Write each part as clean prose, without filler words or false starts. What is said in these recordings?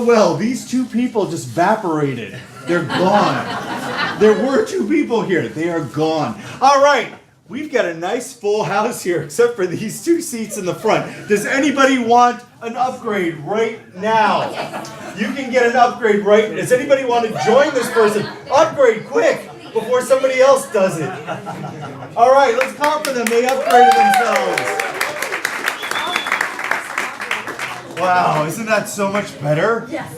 well. These two people just evaporated. They're gone. There were two people here. They are gone. All right. We've got a nice full house here, except for these two seats in the front. Does anybody want an upgrade right now? You can get an upgrade right now. Does anybody want to join this person? Upgrade quick before somebody else does it. All right, let's clap for them. They upgraded themselves. Wow, isn't that so much better? Yes.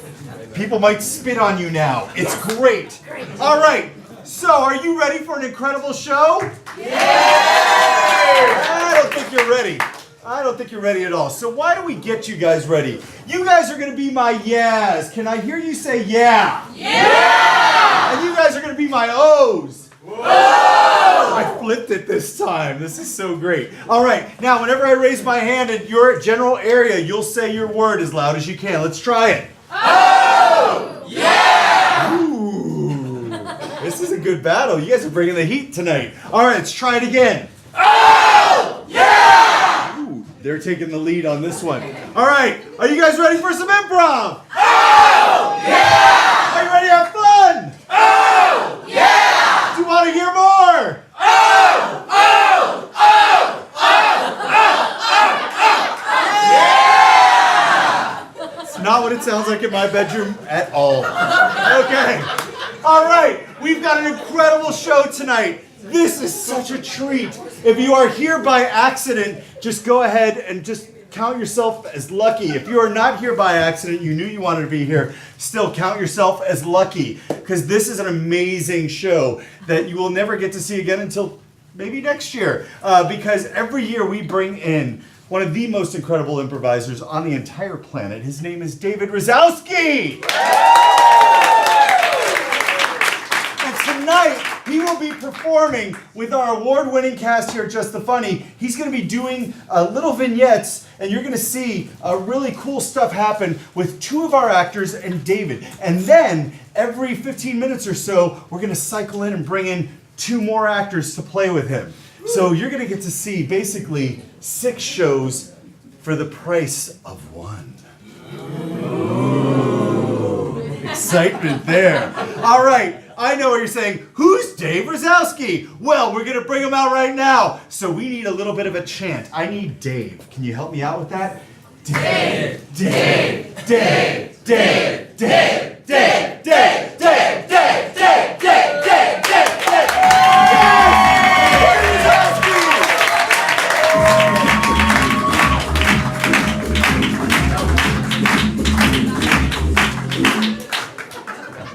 People might spit on you now. It's great. All right. So, are you ready for an incredible show? Yeah! I don't think you're ready. I don't think you're ready at all. So why don't we get you guys ready? You guys are going to be my yeahs. Can I hear you say yeah? Yeah! And you guys are going to be my ohs. Whoa! I flipped it this time. This is so great. All right. Now, whenever I raise my hand in your general area, you'll say your word as loud as you can. Let's try it. Oh! Yeah! Ooh. This is a good battle. You guys are bringing the heat tonight. All right, let's try it again. Oh, yeah! Ooh, they're taking the lead on this one. All right, are you guys ready for some improv? Oh, yeah! Are you ready to have fun? Oh, yeah! Do you want to hear more? Oh, oh, oh, oh, oh, oh, oh, yeah! It's not what it sounds like in my bedroom at all. Okay. All right, we've got an incredible show tonight. This is such a treat. If you are here by accident, just go ahead and just count yourself as lucky. If you are not here by accident, you knew you wanted to be here, still count yourself as lucky, because this is an amazing show that you will never get to see again until maybe next year, because every year we bring in one of the most incredible improvisers on the entire planet. His name is David Razowsky. Tonight, he will be performing with our award-winning cast here at Just the Funny. He's going to be doing little vignettes, and you're going to see really cool stuff happen with two of our actors and David. And then, every 15 minutes or so, we're going to cycle in and bring in two more actors to play with him. So you're going to get to see, basically, 6 shows for the price of 1. Ooh. Excitement there. All right. I know what you're saying. Who's Dave Razowsky? Well, we're going to bring him out right now. So we need a little bit of a chant. I need Dave. Can you help me out with that? Dave, Dave, Dave, Dave, Dave, Dave, Dave, Dave, Dave, Dave, Dave, Dave, Dave, Dave, Dave.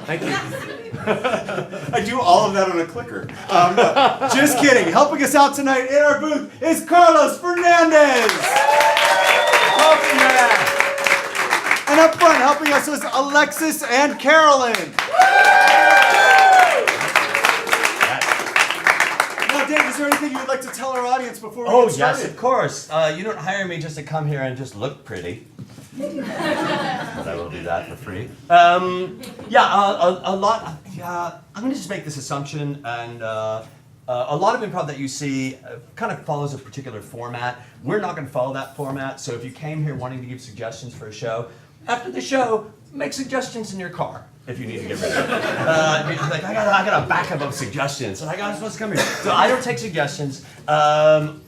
Thank you. I do all of that on a clicker. No, just kidding. Helping us out tonight in our booth is Carlos Fernandez. Welcome back. And up front, helping us is Alexis and Carolyn. Now, Dave, is there anything you would like to tell our audience before we get started? Yes, of course. You don't hire me just to come here and just look pretty. But I will do that for free. I'm going to just make this assumption, and a lot of improv that you see kind of follows a particular format. We're not going to follow that format, so if you came here wanting to give suggestions for a show, after the show, make suggestions in your car if you need to get rid of it. Like, I got a backup of suggestions, and I'm supposed to come here. So I don't take suggestions.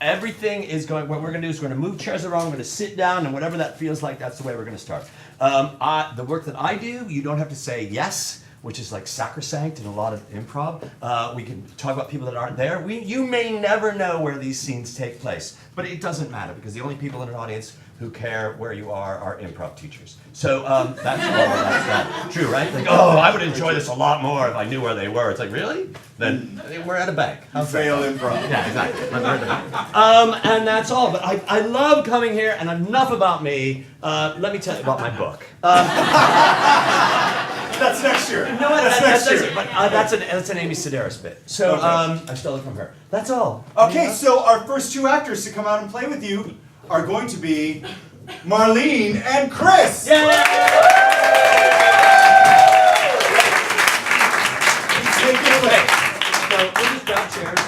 Everything is going, what we're going to do is we're going to move chairs around, we're going to sit down, and whatever that feels like, that's the way we're going to start. The work that I do, you don't have to say yes, which is like sacrosanct in a lot of improv. We can talk about people that aren't there. You may never know where these scenes take place, but it doesn't matter because the only people in an audience who care where you are improv teachers. So that's true, right? Like, oh, I would enjoy this a lot more if I knew where they were. It's like, really? Then we're at a bank. Failed improv. Yeah, exactly. And that's all. But I love coming here, and enough about me. Let me tell you about my book. That's next year. No, that's next year. But that's an Amy Sedaris bit. So okay. I stole it from her. That's all. Okay, so our first 2 actors to come out and play with you are going to be Marlene and Chris. Yay! Take it away. So we'll just grab chairs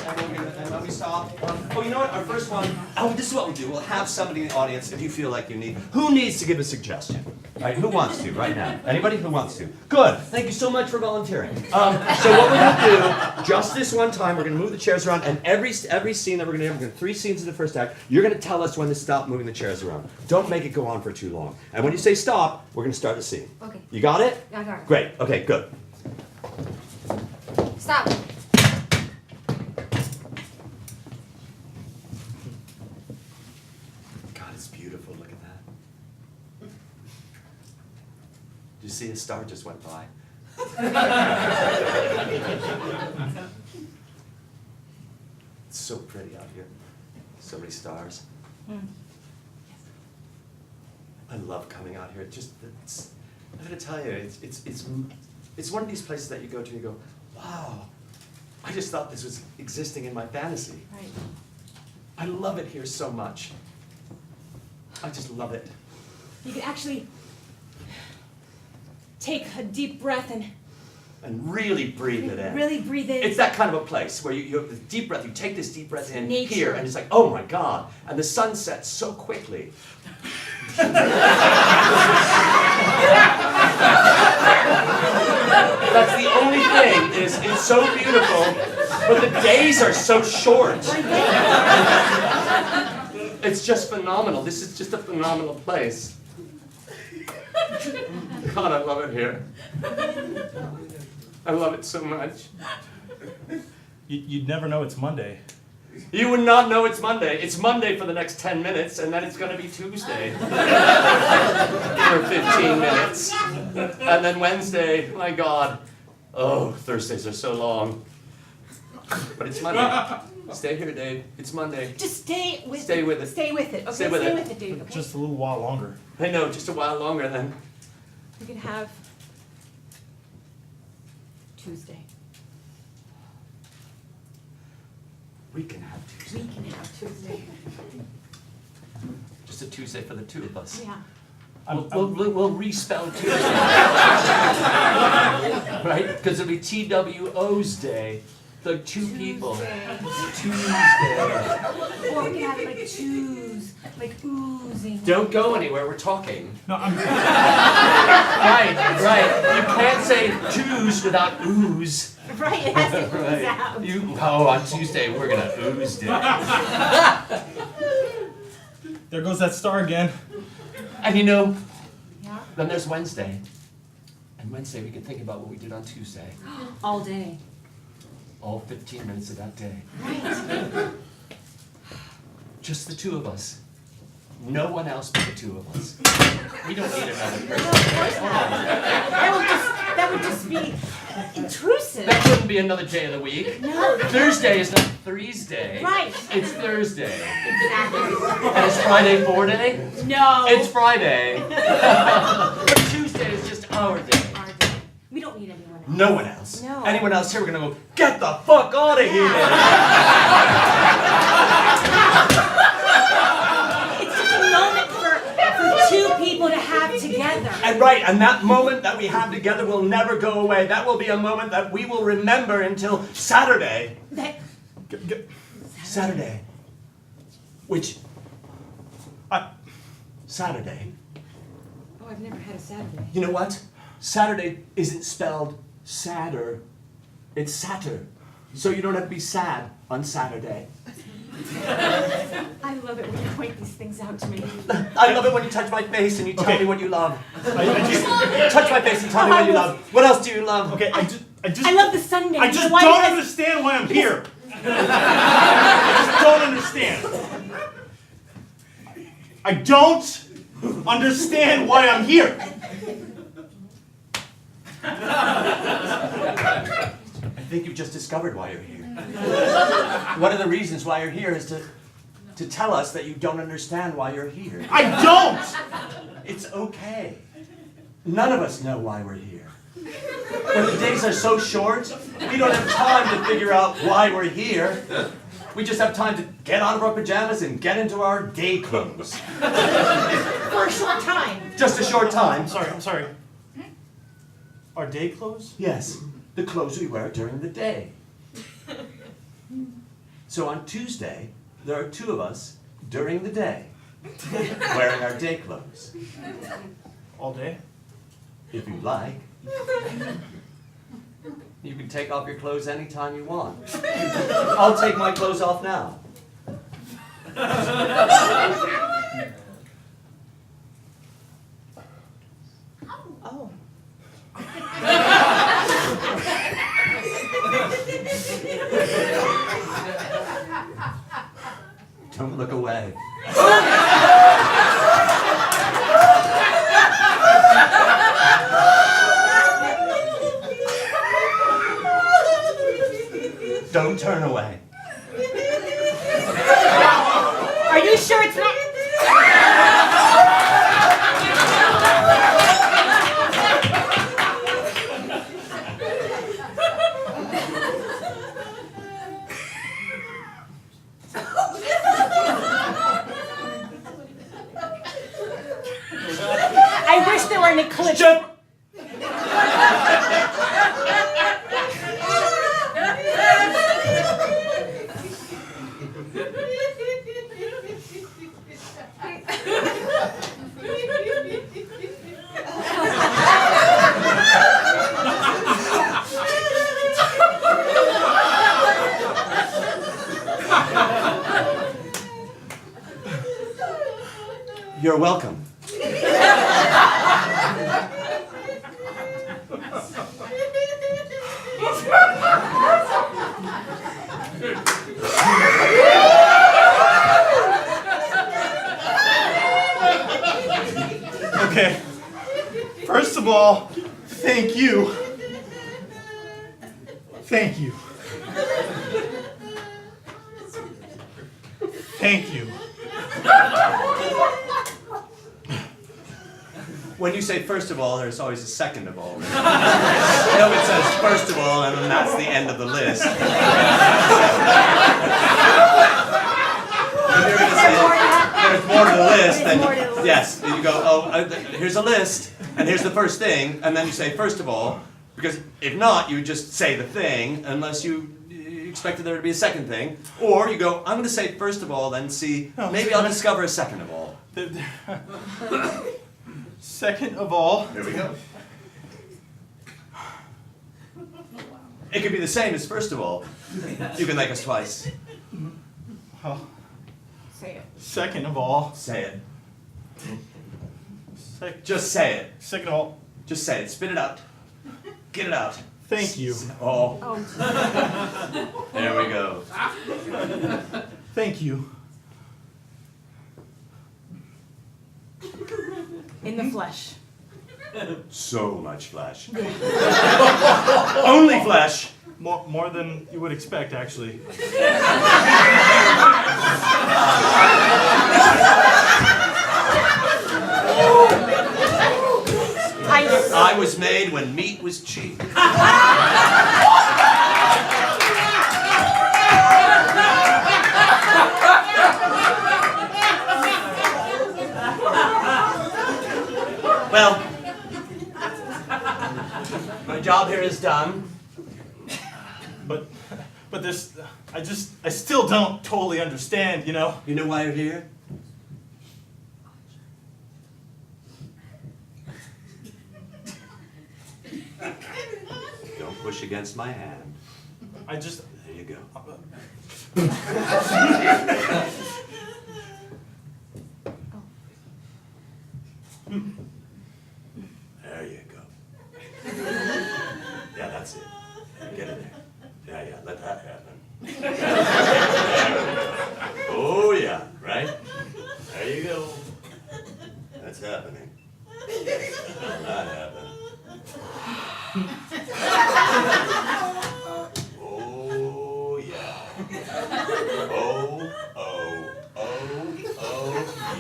and when we stop. You know what? Our first one. Oh, this this is what we'll do. We'll have somebody in the audience, if you feel like you need. Who needs to give a suggestion? Right? Who wants to right now? Anybody who wants to? Good. Thank you so much for volunteering. So what we're going to do, just this one time, we're going to move the chairs around, and every scene that we're going to have 3 scenes in the first act, you're going to tell us when to stop moving the chairs around. Don't make it go on for too long. And when you say stop, we're going to start the scene. Okay. You got it? Yeah, I got it. Great. Okay, good. Stop. God, it's beautiful. Look at that. Did you see a star just went by? It's so pretty out here. So many stars. I love coming out here. I'm gonna tell you, it's one of these places that you go to and you go, wow, I just thought this was existing in my fantasy. Right. I love it here so much. I just love it. You can actually take a deep breath and And really breathe it in. really breathe in. It's that kind of a place where you have this deep breath, you take this deep breath in Nature. here, and it's like, oh my God. And the sun sets so quickly. That's the only thing, is it's so beautiful, but the days are so short. It's just phenomenal. This is just a phenomenal place. God, I love it here. I love it so much. You'd never know it's Monday. You would not know it's Monday. It's Monday for the next 10 minutes, and then it's going to be Tuesday for 15 minutes. And then Wednesday, my God. Oh, Thursdays are so long. But it's Monday. Stay here, Dave. It's Monday. Just stay with it. Stay with it. Stay with it. Okay, Stay with it. Dude. Okay? Just a little while longer. I know, just a while longer then. You can have Tuesday. We can have Tuesday. We can have Tuesday. Just a Tuesday for the two of us. Yeah. We'll respell Tuesday. Right? Because it'll be TWO's day. The two people. Tuesday. Or we can have it like choose, like oozing. Don't go anywhere, we're talking. No, I'm. Right. You can't say choose without ooze. Right, it has to ooze out. On Tuesday, we're gonna ooze it. There goes that star again. And you know, Yeah. then there's Wednesday. And Wednesday we can think about what we did on Tuesday. All day. All 15 minutes of that day. Right. Just the two of us. No one else but the two of us. We don't need another person. That would just be intrusive. That couldn't be another day of the week. No. Thursday is not Thursday. Right. It's Thursday. Exactly. And is Friday 4 day? No. It's Friday. But Tuesday is just our day. Our day. We don't need anyone else. No one else. No. Anyone else here, we're gonna go, get the fuck out of here! It's just a moment for two people to have together. And that moment that we have together will never go away. That will be a moment that we will remember until Saturday. Saturday. Which, Saturday. Oh, I've never had a Saturday. You know what? Saturday isn't spelled sadder. It's satter. So you don't have to be sad on Saturday. I love it when you point these things out to me. I love it when you touch my face and you tell Okay. me what you love. I Touch my face and tell me what you love. What else do you love? just. Okay, I just. I love the Sunday. I just Why don't does- understand why I'm here. I just don't understand. I don't understand why I'm here. I think you've just discovered why you're here. One of the reasons why you're here is to tell us that you don't understand why you're here. I don't. It's okay. None of us know why we're here. But the days are so short, we don't have time to figure out why we're here. We just have time to get out of our pajamas and get into our day clothes. For a short time. Just a short time. I'm sorry. Are day clothes? Yes, the clothes we wear during the day. So on Tuesday, there are two of us during the day, wearing our day clothes. All day? If you'd like. You can take off your clothes anytime you want. I'll take my clothes off now. Oh. Don't look away. Don't turn away. Are you sure it's not? I wish there were an eclipse. Shut. You're welcome. Okay. First of all, thank you. Thank you. Thank you. When you say first of all, there's always a second of all. I know it says first of all, and then that's the end of the list. If you're going to say there's more to the list, then yes, you go, oh, here's a list, and here's the first thing, and then you say first of all, because if not, you would just say the thing, unless you expected there to be a second thing, or you go, I'm going to say first of all, then see, maybe I'll discover a second of all. Second of all, Here we go. It could be the same as first of all. You can like us twice. well, Say it. second of all, Say it. sec- Just say it. second of all, Just say it. Spit it out. Get it out. thank you. Oh, Oh. there we go. Thank you. In the flesh. So much flesh. Only flesh. More than you would expect, actually. I was made when meat was cheap. Well, my job here is done. But this, I still don't totally understand, you know? You know why you're here? Don't push against my hand. I just, There you go. There you go. Yeah, that's it. Get in there. Yeah, let that happen. Oh yeah, right? There you go. That's happening. That happened. Oh yeah. Oh,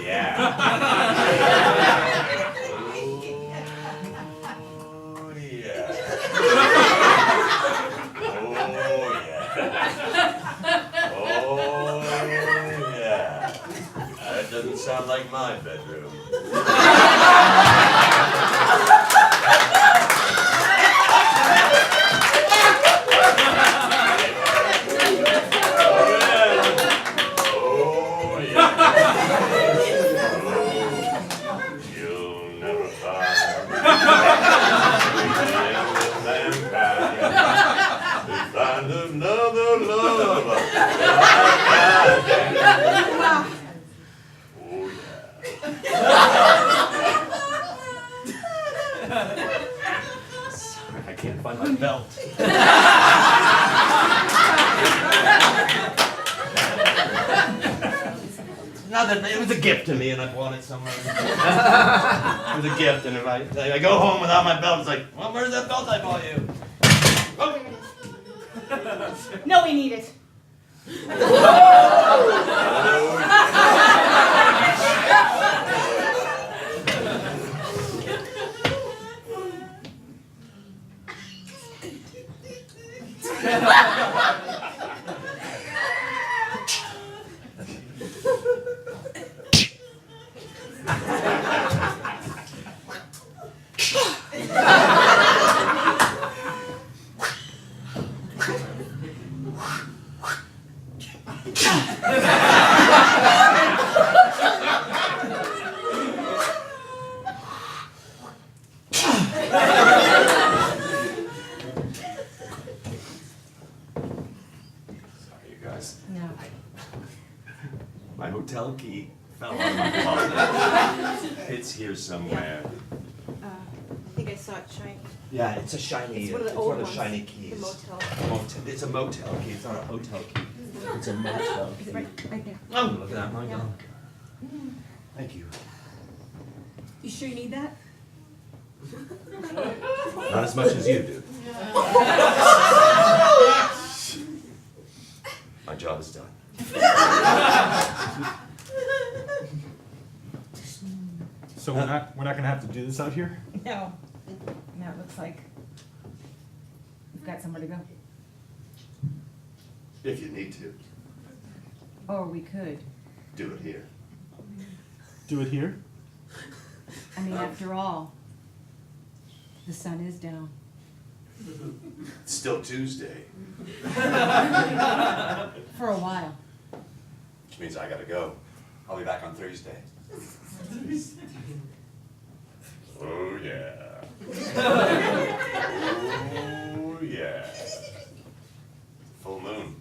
yeah. Oh yeah. Oh yeah. That doesn't sound like my bedroom. Oh yeah. another lover. Oh Sorry, I can't find my belt. Not that it was a gift to me, and I bought it somewhere. It was a gift, and if I go home without my belt, it's like, well, where's that belt I bought you? Oh. No, we need it. Sorry, you guys. No. My hotel key fell on my closet. It's here somewhere. I think I saw it shine. Yeah, it's a shiny. It's one of the it's old one of ones. shiny keys. The motel. It's a motel key. It's not a hotel key. It's a motel Is key. it right there? Oh, look at that! My Yeah. God. Thank you. You sure you need that? Not as much as you do. My job is done. So we're not gonna have to do this out here? No. No, it looks like we've got somewhere to go. If you need to, Or we could. do it here. Do it here? I mean, after all, the sun is down. It's still Tuesday, For a while. which means I gotta go. I'll be back on Thursday. Oh yeah. Oh yeah. Full moon.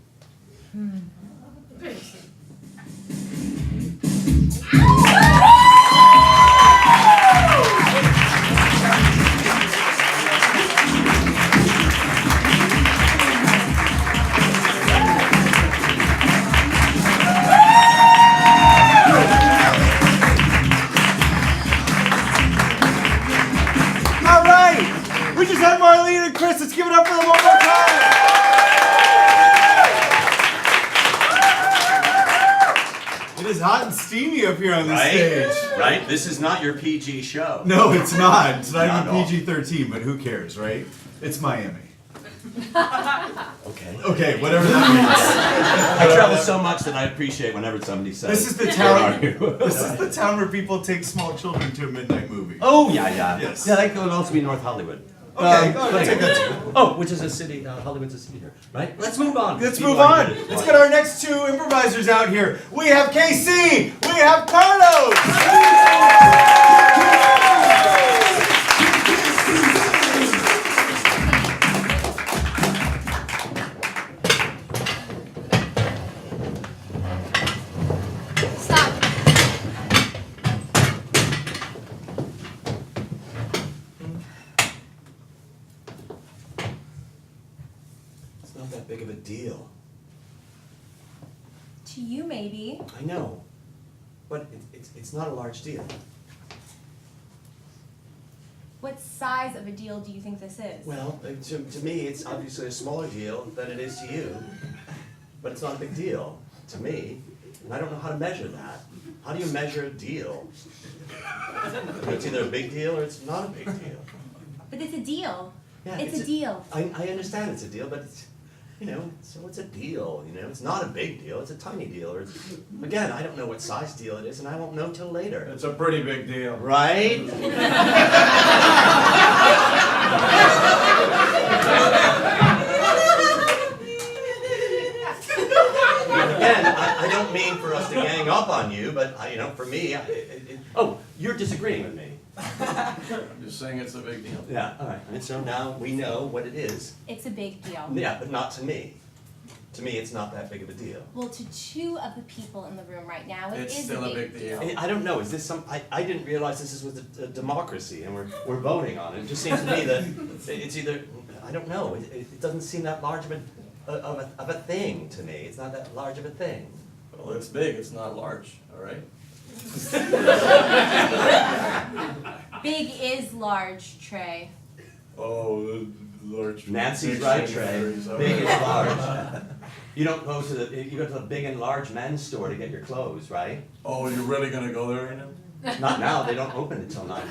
All right, we just had Marlene and Chris. Let's give it up for them one more time. It is hot and steamy up here on this stage. Right? This is not your PG show. No, it's not. It's not Not even at all. PG-13, but who cares, right? It's Miami. Okay. Okay, whatever that I travel so much that I appreciate whenever somebody says. means. This is the town. This is the town where people take small children to a midnight movie. Oh yeah, yeah. Yes. Yeah, that could also be North Hollywood. Okay, but take anyway. that too. Oh, which is a city. Hollywood's a city here, right? Let's move on. Let's People move are on. good. Let's get our next two improvisers out here. We have KC. We have Carlos. Stop. It's not that big of a deal. To you, maybe. I know, but it's not a large deal. What size of a deal do you think this is? Well, to me, it's obviously a smaller deal than it is to you, but it's not a big deal to me, and I don't know how to measure that. How do you measure a deal? It's either a big deal or it's not a big deal. But it's a deal. Yeah, It's a deal. I understand it's a deal, but it's, so it's a deal, it's not a big deal, it's a tiny deal, or it's, again, I don't know what size deal it is, and I won't know till later. It's a pretty big deal. Right? Again, I don't mean for us to gang up on you, but for me, oh, you're disagreeing with me. I'm just saying it's a big deal. Yeah, all right. And so now we know what it is. It's a big deal. Yeah, but not to me. To me, it's not that big of a deal. Well, to two of the people in the room right now, It's is still a big deal. I don't know, is this some, I didn't realize this was a democracy and we're voting on it. It just seems to me that it's either, I don't know, it doesn't seem that large of a thing to me. It's not that large of a thing. Well, it's big, it's not large, all right? Big is large, Trey. Oh, large. Nancy's right, Trey. Big is large. You don't go to you go to the big and large men's store to get your clothes, right? Oh, you're really gonna go there right now? Not now, they don't open until 9.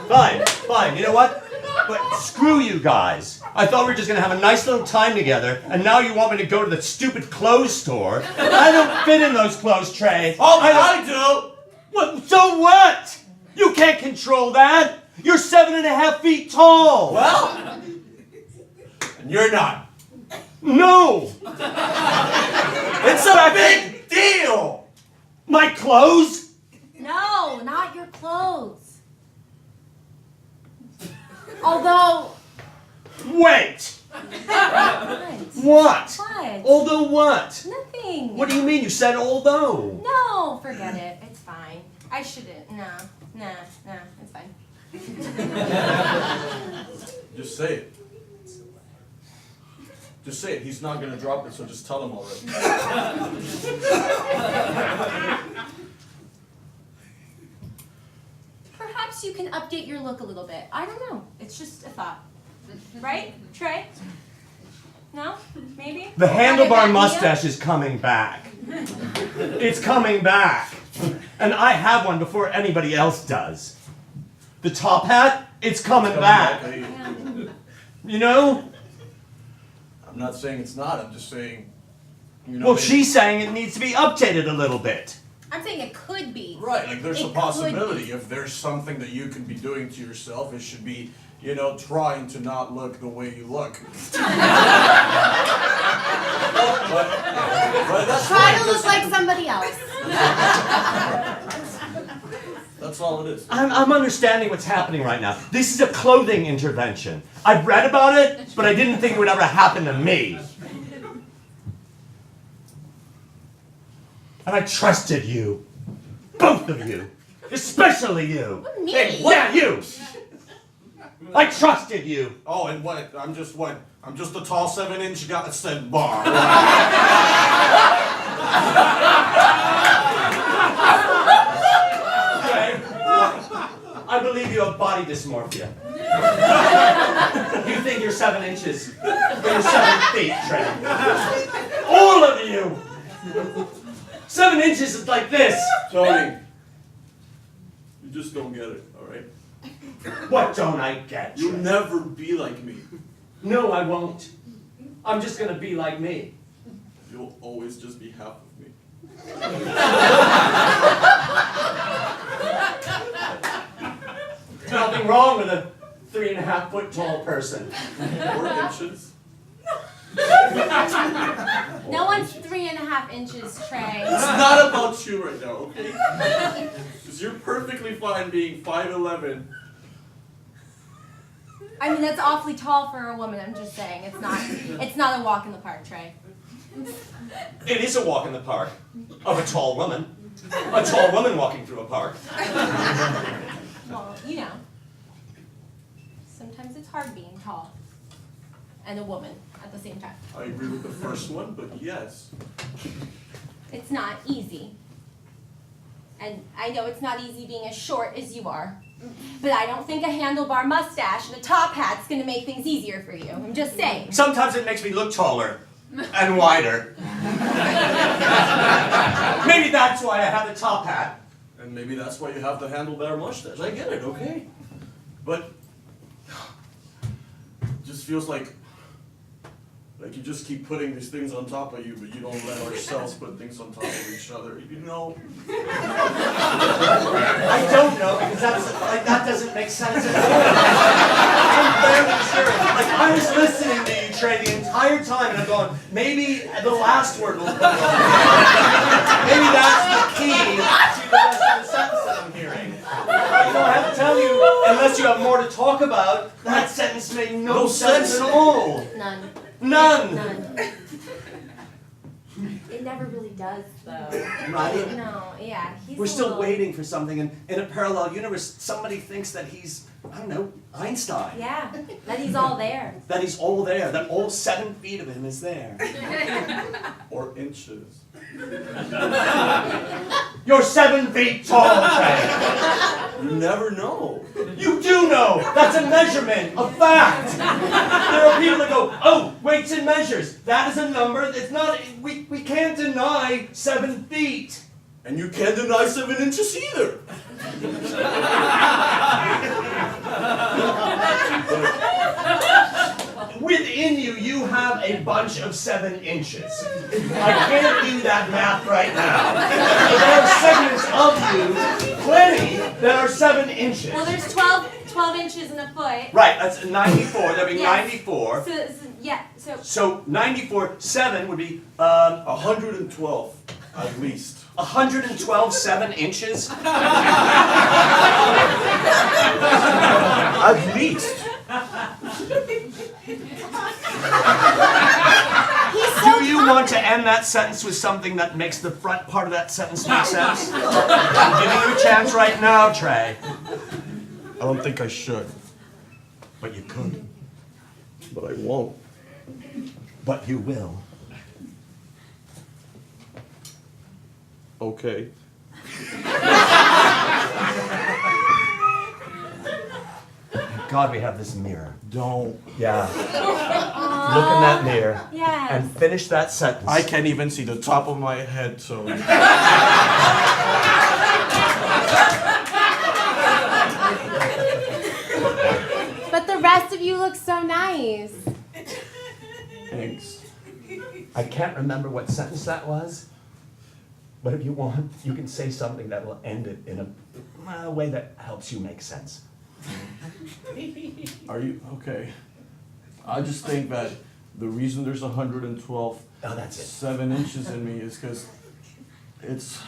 Fine, fine, you know what? But screw you guys. I thought we were just gonna have a nice little time together, and now you want me to go to the stupid clothes store? I don't fit in those clothes, Trey. Oh, I do! What, so what? You can't control that. You're 7.5 feet tall. Well, and you're not. No. It's a big deal! My clothes? No, not your clothes. Although, Wait. what? What? What? Although what? Nothing. What do you mean? You said although. No, forget it. It's fine. I shouldn't. Nah, it's fine. Just say it. Just say it. He's not gonna drop it, so just tell him already. Perhaps you can update your look a little bit. I don't know. It's just a thought. Right, Trey? No? Maybe? The handlebar Idea? mustache is coming back. It's coming back. And I have one before anybody else does. The top hat, it's coming back. Yeah. You know? I'm not saying it's not, I'm just saying, you know. Well, maybe- she's saying it needs to be updated a little bit. I'm saying it could be. Right, like there's It a could possibility. be. If there's something that you can be doing to yourself, it should be, you know, trying to not look the way you look. but that's Try fine, to look like somebody else. that's all it is. I'm understanding what's happening right now. This is a clothing intervention. I've read about it, but I didn't think it would ever happen to me. And I trusted you. Both of you. Especially you. Me? Hey, Yeah, you. I trusted you. Oh, and what? I'm just a tall 7-inch guy that said bar. Okay. I believe you have body dysmorphia. You think you're 7 inches, but you're 7 feet, Trey. All of you. 7 inches is like this. Tony, you just don't get it, alright? What don't I get? You'll Trey? never be like me. No, I won't. I'm just gonna be like me. You'll always just be half of me. Nothing wrong with a 3.5 foot tall person. 4 inches. No one's 3.5 inches, Trey. It's not about you right now, okay? Because you're perfectly fine being 5'11". I mean, that's awfully tall for a woman. I'm just saying, it's not a walk in the park, Trey. It is a walk in the park of a tall woman. A tall woman walking through a park. Well, you know, sometimes it's hard being tall and a woman at the same time. I agree with the first one, but yes. It's not easy. And I know it's not easy being as short as you are. But I don't think a handlebar mustache and a top hat's gonna make things easier for you. I'm just saying. Sometimes it makes me look taller and wider. Maybe that's why I have the top hat. And maybe that's why you have the handlebar mustache. I get it, okay? But it just feels like you just keep putting these things on top of you, but you don't let ourselves put things on top of each other. You know? I don't know because that doesn't make sense at all. I'm fairly sure. Like I was listening to you, Trey, the entire time, and I'm going, maybe the last word will come wrong. Maybe that's the key to the rest of the sentence that I'm hearing. But, you know, I have to tell you, unless you have more to talk about, that sentence made no sense at all. None. None. None. It never really does, though. Right? No, yeah. We're a still little- waiting for something, and in a parallel universe, somebody thinks that he's, I don't know, Einstein. Yeah, that he's all there. That he's all there, that all 7 feet of him is there. Or inches. You're 7 feet tall, Trey. You never know. You do know! That's a measurement, a fact! There are people that go, oh, weights and measures. That is a number, it's not, we can't deny 7 feet. And you can't deny 7 inches either. Within you, you have a bunch of 7 inches. I can't do that math right now. But there are segments of you, plenty, that are 7 inches. Well, there's 12 inches in a foot. Right, that's 94, that'd be Yes. 94. Yeah, so So 94, 7 would be 112, at least. 112 7 inches. At least. Do you want to end that sentence with something that makes the front part of that sentence make sense? I'm giving you a chance right now, Trey. I don't think I should, But you could. but I won't. But you will. Okay. God, we have this mirror. Don't. Yeah. Look in that mirror yes. and finish that sentence. I can't even see the top of my head, so. But the rest of you look so nice. Thanks. I can't remember what sentence that was, but if you want, you can say something that will end it in a way that helps you make sense. Are you okay? I just think that the reason there's 112 Oh, that's it. 7 inches in me is because it's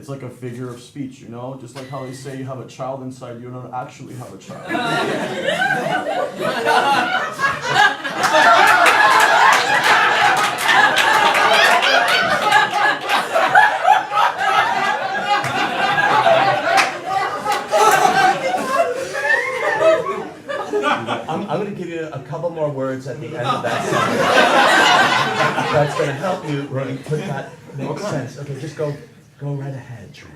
like a figure of speech, you know? Just like how they say you have a child inside you don't actually have a child. I'm going to give you a couple more words at the end of that sentence. That's going to help you really put that make sense. Okay, just go right ahead, Trey.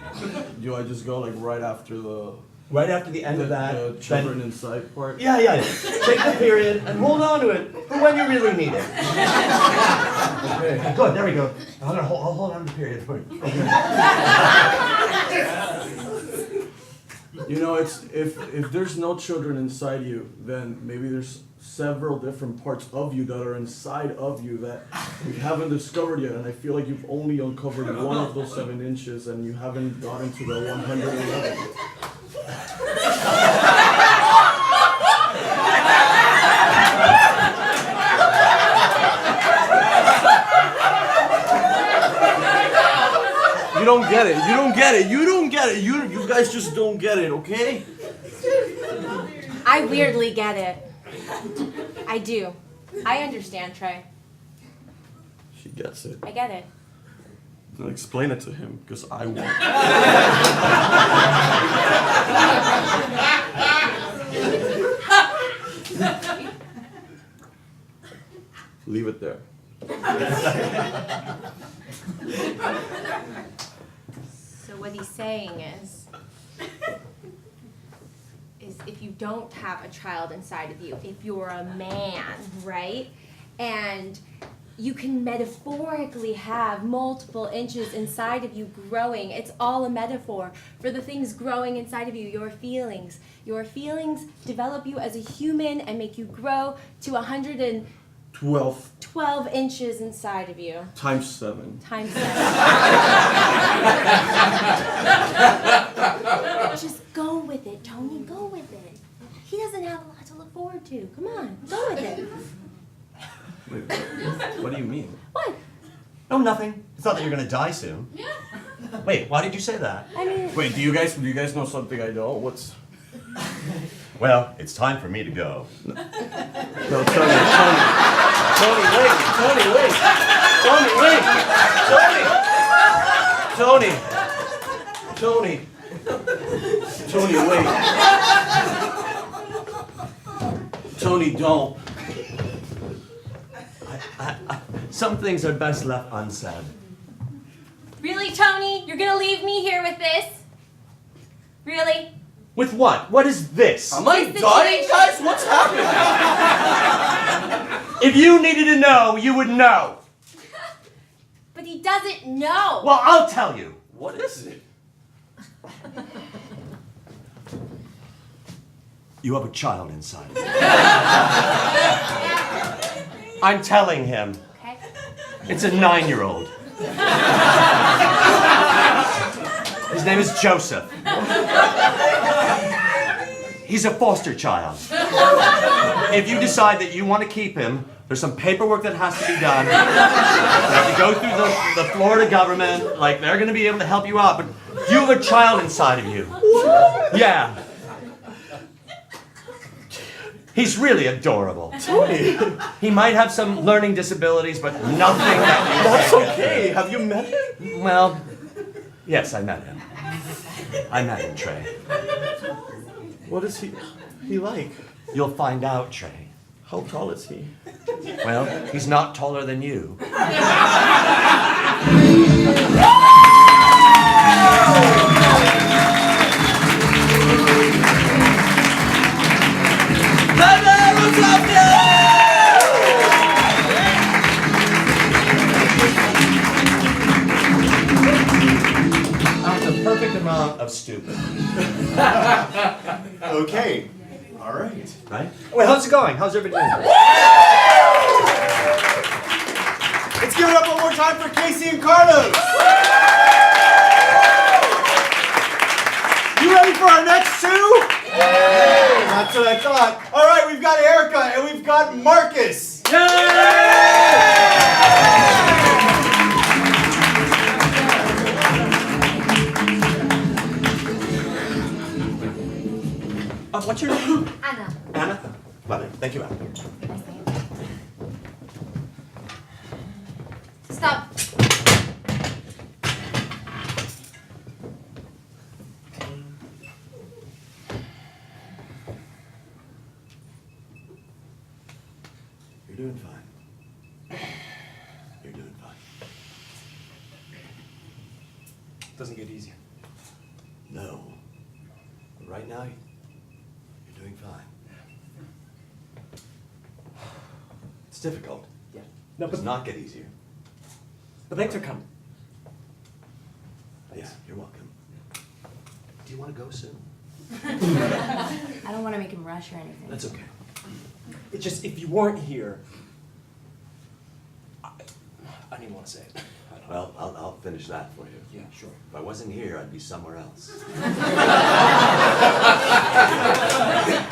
Do I just go like right after the Right after the end of that, the then- children inside part? yeah. Take the period and hold on to it for when you really need it. Okay, good. There we go. I'll hold on to the period for you. Okay. You know, it's if there's no children inside you, then maybe there's several different parts of you that are inside of you that we haven't discovered yet, and I feel like you've only uncovered one of those 7 inches and you haven't gotten to the 111. You don't get it. You don't get it. You don't get it. You guys just don't get it, okay? I weirdly get it. I do. I understand, Trey. She gets it. I get it. Now explain it to him, because I won't. Leave it there. So what he's saying is if you don't have a child inside of you, if you're a man, right? And you can metaphorically have multiple inches inside of you growing. It's all a metaphor for the things growing inside of you, your feelings. Your feelings develop you as a human and make you grow to 112 12 inches inside of you. times 7. Times 7. Just go with it, Tony. Go with it. He doesn't have a lot to look forward to. Come on, go with it. Wait, what do you mean? What? No, nothing. It's not that you're going to die soon. Wait, why did you say that? I mean, Wait, do you guys know something I don't? Well, it's time for me to go. No, Tony, wait. Tony, wait. Tony, don't. Some things are best left unsaid. Really, Tony? You're gonna leave me here with this? Really? With what? What is this? Am I dying, guys? What's happening? If you needed to know, you would know. But he doesn't know. Well, I'll tell you. What is it? You have a child inside. I'm telling him. Okay. It's a 9-year-old. His name is Joseph. He's a foster child. If you decide that you want to keep him, there's some paperwork that has to be done. You have to go through the Florida government. Like, they're going to be able to help you out, but you have a child inside of you. Yeah. He's really adorable. Tony, He might have some learning disabilities, but nothing that you that's can't get okay. Have you met him? through. Well, yes, I met him. I met him, Trey. What is he like? You'll find out, Trey. How tall is he? Well, he's not taller than you. The perfect amount of stupid, Okay. All right. right? Wait, how's it going? How's everybody doing? Let's give it up one more time for Casey and Carlos. You ready for our next two? That's what I thought. All right, we've got Erica and we've got Marcus. What's your name? Anna. Anna? Love it. Thank you, Anna. Stop. You're doing fine. You're doing fine. Doesn't get easier. No. But right now, you're doing fine. It's difficult. Yeah. No, It does not get easier. but thanks for coming. Yeah, you're welcome. Do you want to go soon? I don't want to make him rush or anything. That's okay. It's just if you weren't here, I didn't even want to say it. Well, I'll finish that for you. Yeah, sure. If I wasn't here, I'd be somewhere else.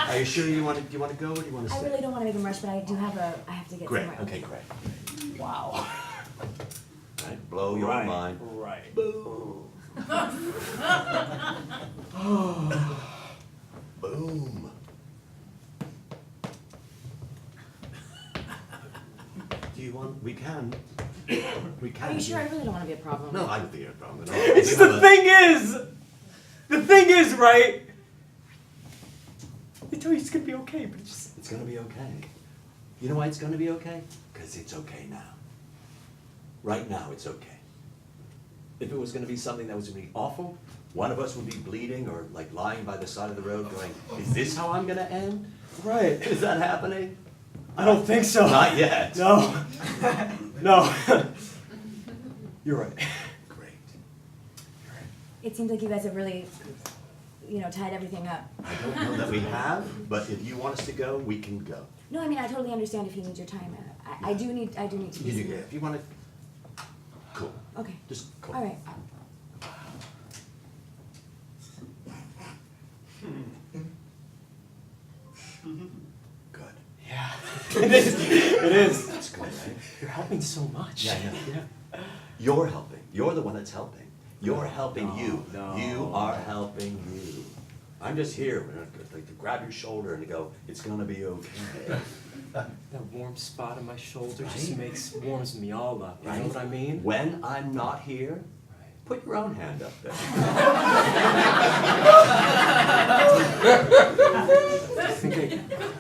Are you sure do you want to go or do you want to I stay? really don't want to make him rush, but I have to get Great. somewhere. Okay, great. Wow. Right, blow your mind. Right. Boom. Do you want? We can. We can. Are you sure? I really don't want to be a problem. No, I don't think you're a problem at all. It's You have the a- thing is, right? They tell you it's gonna be okay, but it's just. It's gonna be okay. You know why it's gonna be okay? Because it's okay now. Right now, it's okay. If it was gonna be something that was gonna be awful, one of us would be bleeding or like lying by the side of the road going, is this how I'm gonna end? Right. Is that happening? I don't think so. Not yet. No. No. You're right. Great. It seems like you guys have really, tied everything up. I don't know that we have, but if you want us to go, we can go. No, I mean, I totally understand if he needs your time. I do need to be Yeah, somewhere. if you want to, cool. Okay. Just cool. All right. Good. Yeah. It is. It is. That's good, right? You're helping so much. Yeah, I know. You're helping. You're the one that's helping. You're helping you. no. You are helping you. I'm just here, like to grab your shoulder and to go, it's gonna be okay. That warm spot on my shoulder just Right? warms me all up. You know Right? what I mean? When I'm not here, put your own hand up there.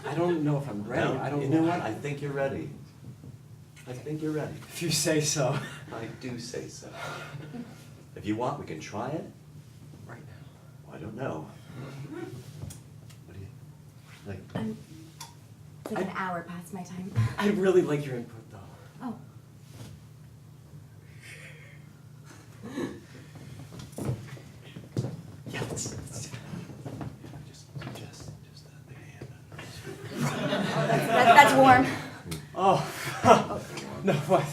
I don't know if I'm ready. Well, I don't you know what? I think you're ready. I think you're ready. If you say so. I do say so. If you want, we can try it. Right now. I don't know. What do you, like, It's like an hour past my time. I'd really like your input though. Oh. Yeah, let's just the hand. That's warm. Oh. No, what?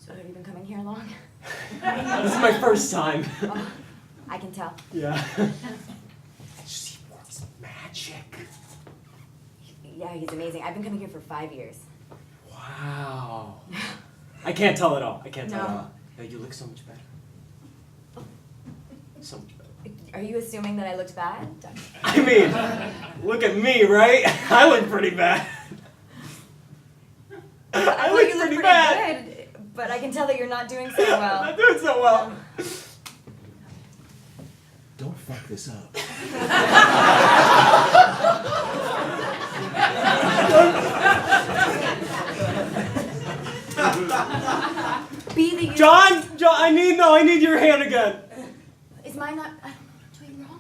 So have you been coming here long? This is my first time. Oh, I can tell. Yeah. She works magic. Yeah, he's amazing. I've been coming here for 5 years. Wow. I can't tell at all. I can't tell No. at all. No, you look so much better. So much better. Are you assuming that I looked bad? I mean, look at me, right? I look pretty bad. I I thought look you looked pretty pretty bad. good, but I can tell that you're not doing so I'm well. not doing so well. Don't fuck this up. Be the you. John, I need your hand again. Is mine not doing wrong?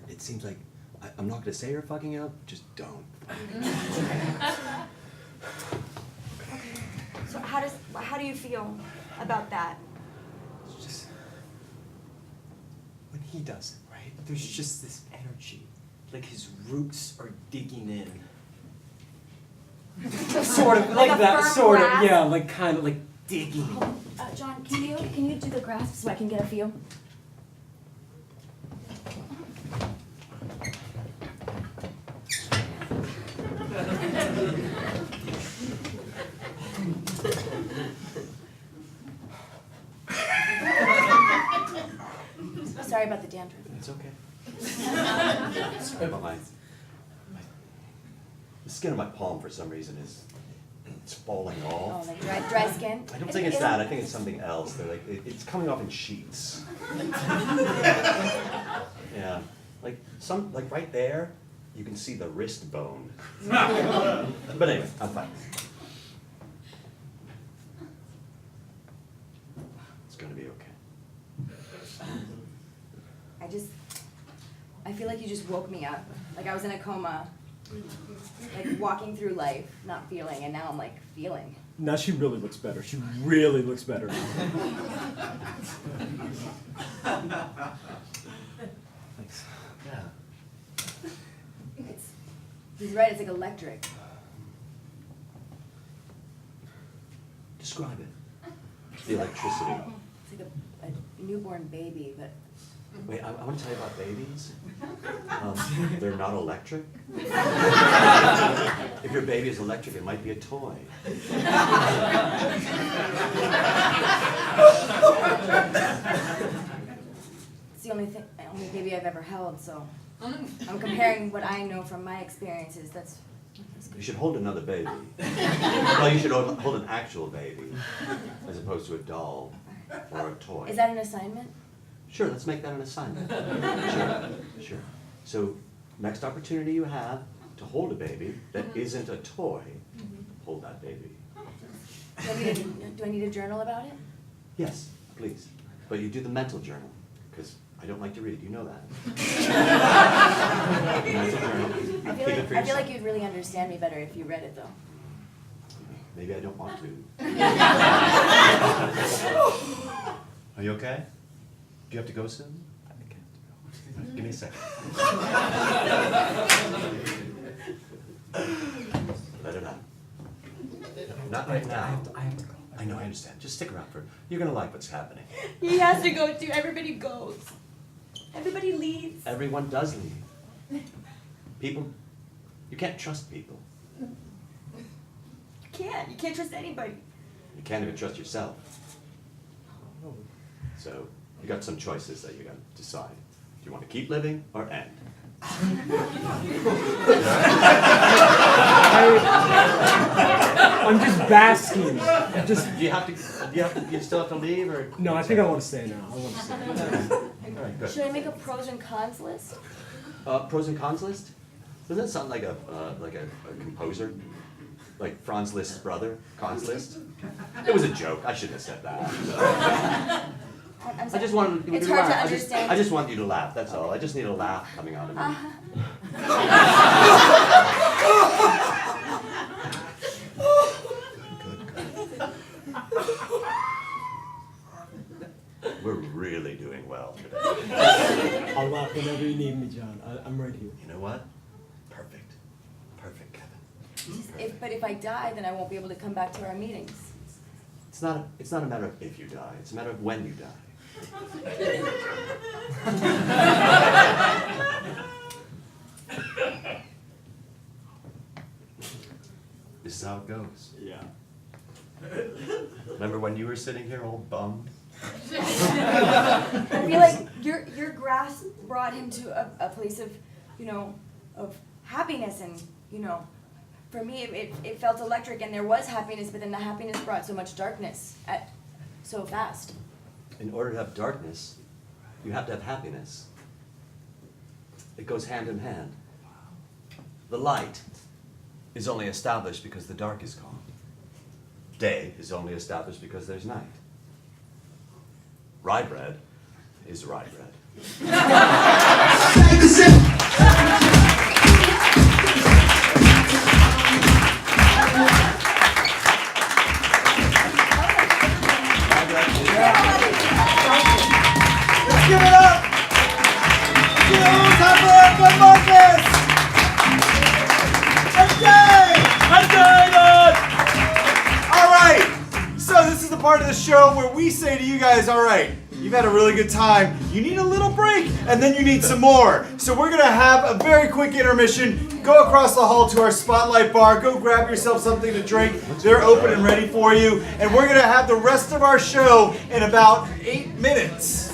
It seems like I'm not gonna say you're fucking up. Just don't. So how do you feel about that? It's just when he does it, right? There's just this energy, like his roots are digging in. Sort of Like like a that, firm sort of, grasp? yeah, like kind of like digging. John, can you do the grasp so I can get a feel? Sorry about the dandruff. It's okay. Sorry about the skin of my palm for some reason it's falling Oh, off. like dry skin? I don't think it's that. I think it's something else. They're like it's coming off in sheets. Yeah, like right there, you can see the wrist bone. But anyway, I'm fine. It's gonna be okay. I feel like you just woke me up. Like I was in a coma, like walking through life, not feeling, and now I'm like feeling. Now she really looks better. She really looks better. Thanks. Yeah. He's right, it's like electric. Describe it. The electricity. It's like a newborn baby, but Wait, I want to tell you about babies. They're not electric. If your baby is electric, it might be a toy. it's the only baby I've ever held, so I'm comparing what I know from my experiences. That's You should hold another baby. Well, you should hold an actual baby, as opposed to a doll or a toy. Is that an assignment? Sure, let's make that an assignment. Sure. So, next opportunity you have to hold a baby that isn't a toy, hold that baby. Do I need a journal about it? Yes, please. But you do the mental journal, because I don't like to read, you know that. Mental journal. I Keep it for feel yourself. like you'd really understand me better if you read it, though. Maybe I don't want to. Are you okay? Do you have to go soon? Give me a second. Let it out. Not right now. I have to go. I know, I understand. Just stick around for you're gonna like what's happening. He has to go too. Everybody goes. Everybody leaves. Everyone does leave. People, you can't trust people. You can't. You can't trust anybody. You can't even trust yourself. So you got some choices that you got to decide. Do you want to keep living or end? I'm just basking. Do you still have to leave or? No, I think I want to stay now. I want to stay. All right, good. Should I make a pros and cons list? Pros and cons list? Doesn't that sound like a composer? Like Franz Liszt's brother, Cons List? It was a joke. I shouldn't have said that. I'm I sorry. just wanted. It's hard to understand. I just want you to laugh. That's all. I just need a laugh coming out of me. We're really doing well today. I'll laugh whenever you need me, John. I'm right here. You know what? Perfect. Perfect, Kevin. But if I die, then I won't be able to come back to our meetings. It's not a matter of if you die. It's a matter of when you die. This is how it goes. Yeah. Remember when you were sitting here all bummed? I feel like your grasp brought him to a place of, of happiness, and, for me it felt electric, and there was happiness, but then the happiness brought so much darkness so fast. In order to have darkness, you have to have happiness. It goes hand in hand. The light is only established because the dark is gone. Day is only established because there's night. Rye bread is rye bread. Let's give it up! Give it one time for Erica Marcus! And Dave! And David! Alright, so this is the part of the show where we say to you guys, alright, you've had a really good time, you need a little break, and then you need some more. So we're gonna have a very quick intermission. Go across the hall to our Spotlight bar, go grab yourself something to drink. They're open and ready for you. And we're gonna have the rest of our show in about 8 minutes.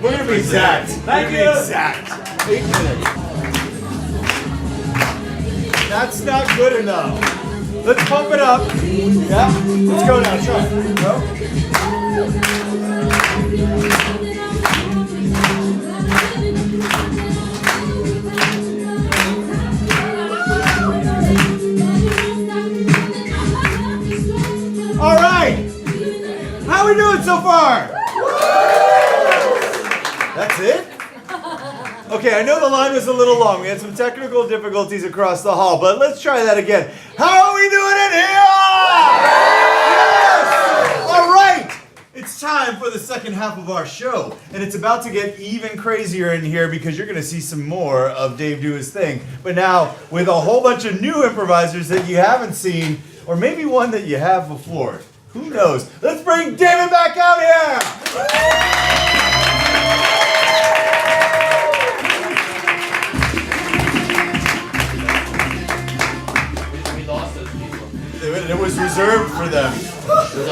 We're gonna be exact. Thank you. Exact. 8 minutes. That's not good enough. Let's pump it up. Yeah? Let's go now. Try. Go. All right. How are we doing so far? That's it? Okay, I know the line was a little long. We had some technical difficulties across the hall, but let's try that again. How are we doing in here? Yes! All right. It's time for the second half of our show, and it's about to get even crazier in here because you're going to see some more of Dave do his thing, but now with a whole bunch of new improvisers that you haven't seen, or maybe one that you have before. Who knows? Let's bring David back out here! We lost those people. It was reserved for them.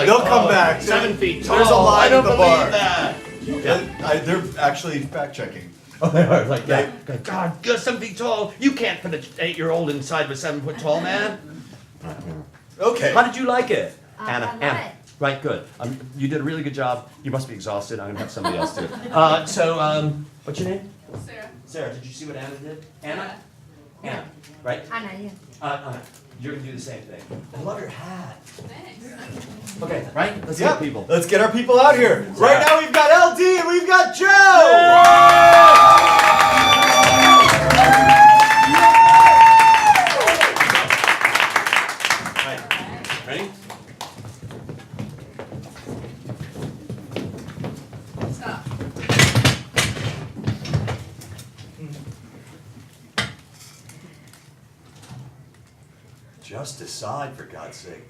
They'll come back. 7 feet tall. There's a line I don't at the believe bar. that. They're actually fact checking. Oh, they are like that. God, you're 7 feet tall. You can't put an 8-year-old inside of a 7 foot tall man. Okay. How did you like it, Anna? I love Anna. it. Right, good. You did a really good job. You must be exhausted. I'm gonna have somebody else do it. What's your name? Sarah. Sarah. Did you see what Anna did? Anna. Anna. Right. Anna, yeah. Anna. You're gonna do the same thing. I love your hat. Thanks. Okay. Right. Let's Yep. get people. Let's get our people out here. Right now we've got LD and we've got Joe. Right. Ready? Stop. Just decide, for God's sake.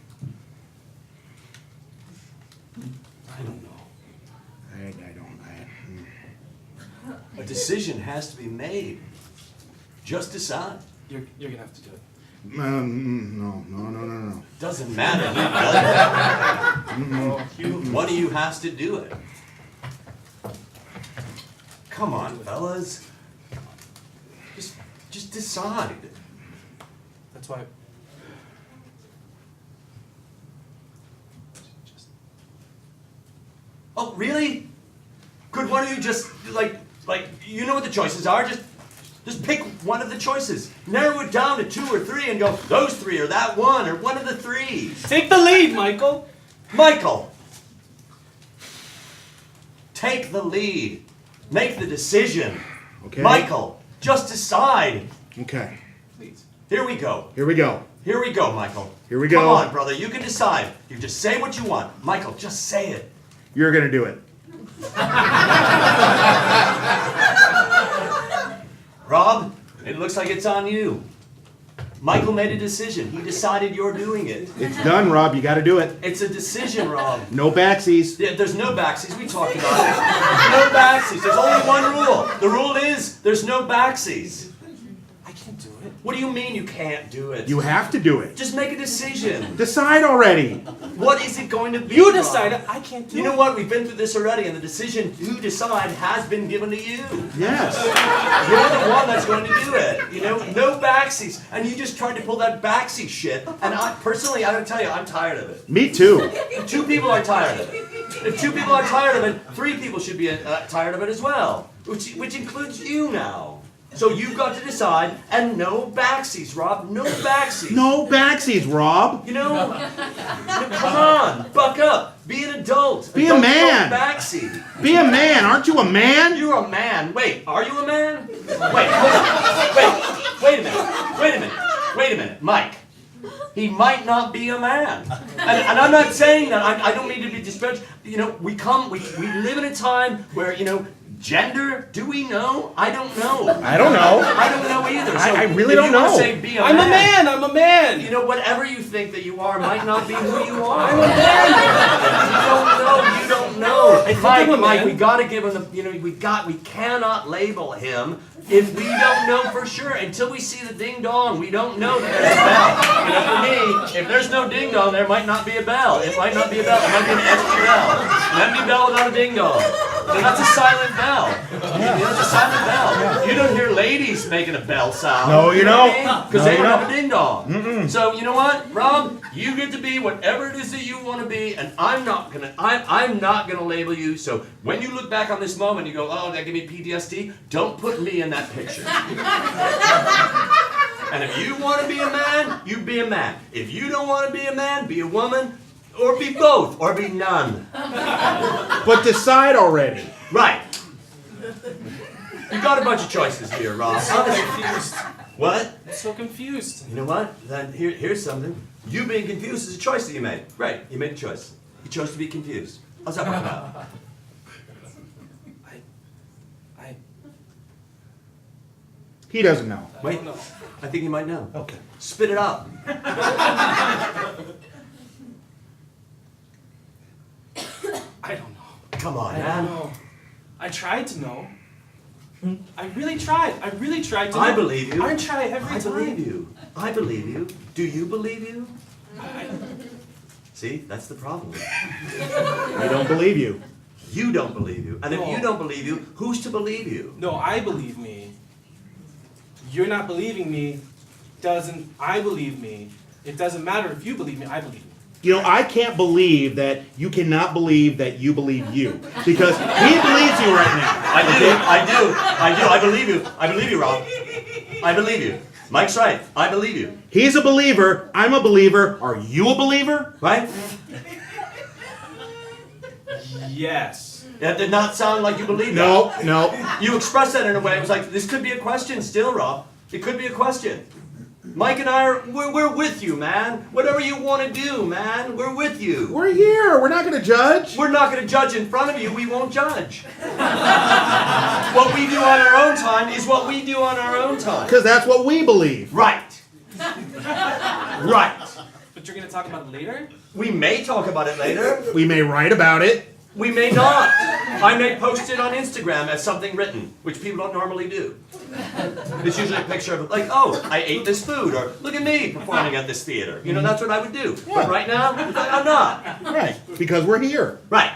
I don't know. I don't. A decision has to be made. Just decide. You're gonna have to do it. No. Doesn't matter. One of you has to do it. Come on, fellas. Just decide. That's why. Oh, really? Could one of you just like you know what the choices are? Just pick one of the choices. Narrow it down to 2 or 3 and go, those 3 or that one or one of the 3. Take the lead, Michael. Michael! Take the lead. Make the decision. Okay. Michael, just decide. Okay. Please. Here we go. Here we go. Here we go, Michael. Here we go. Come on, brother. You can decide. You just say what you want. Michael, just say it. You're gonna do it. Rob, it looks like it's on you. Michael made a decision. He decided you're doing it. It's done, Rob. You gotta do it. It's a decision, Rob. No backsies. Yeah, there's no backsies. We talked about it. No backsies. There's only one rule. The rule is there's no backsies. I can't do it. What do you mean you can't do it? You have to do it. Just make a decision. Decide already. What is it going to be? You Rob? decided. I can't do it. You know what? We've been through this already, and the decision to decide has been given to you. Yes. You're the one that's going to do it. You know, no backsies. And you just tried to pull that backseat shit. And I personally, I gotta tell you, I'm tired of it. Me too. 2 people are tired of it. If 2 people are tired of it, 3 people should be tired of it as well. Which includes you now. So you've got to decide, and no backsies, Rob. No backsies. No backsies, Rob. You know, come on, buck up. Be an adult. Be a Don't man. Backseat. Be a man. Aren't you a man? You're a man. Wait, are you a man? Wait, hold on. Wait a minute, Mike. He might not be a man. And I'm not saying that. I don't mean to be disparaging. You know, we live in a time where, you know, gender, do we know? I don't know. I don't know. I don't know either. So I really if don't you wanna know. Say be I'm a man. I'm a man. You know, whatever you think that you are might not be who you are. I'm a man. You don't know. I think I'm a Mike, man. we gotta give him the, you know, we cannot label him if we don't know for sure. Until we see the ding dong, we don't know that there's a bell. You know, for me, if there's no ding dong, there might not be a bell. It might not be a bell. It might be an empty bell. An empty bell without a ding dong. So that's a silent bell. That's a silent bell. You don't hear ladies making a bell sound. No, you don't. Because No, they you don't don't. have a ding dong. So you know what, Rob? You get to be whatever it is that you want to be, and I'm not gonna label you. So when you look back on this moment, you go, oh, that gave me PTSD. Don't put me in that picture. And if you want to be a man, you be a man. If you don't want to be a man, be a woman, or be both, or be none. But decide already. Right. You got a bunch of choices here, Rob. I'm confused. What? I'm so confused. You know what? Then here's something. You being confused is a choice that you made. Right, you made a choice. You chose to be confused. How's that working out? I He doesn't know. Wait, don't know. I think you might know. Okay. Spit it out. I don't know. Come on, I don't man. know. I tried to know. I really tried. I really tried to know. I believe you. I try every I time. believe you. I believe you. Do you believe you? I- See, that's the problem. I don't believe you. You don't believe you. And if No. you don't believe you, who's to believe you? No, I believe me. You're not believing me. I believe me. It doesn't matter if you believe me, I believe me. You know, I can't believe that you cannot believe that you believe you. Because he believes you right now. I believe you. I believe you, Rob. I believe you. Mike's right. I believe you. He's a believer. I'm a believer. Are you a believer? Right? Yes. That did not sound like you believe No, that. no. You expressed that in a way. It was like, this could be a question still, Rob. It could be a question. Mike and I we're with you, man. Whatever you want to do, man, we're with you. We're here. We're not going to judge. We're not going to judge in front of you. We won't judge. What we do on our own time is what we do on our own time. Because that's what we believe. Right. Right. But you're gonna talk about it later? We may talk about it later. We may write about it. We may not. I may post it on Instagram as something written, which people don't normally do. It's usually a picture of like, oh, I ate this food, or look at me performing at this theater. You know, that's what I would do. But right now, I'm not. Right, because we're here. Right.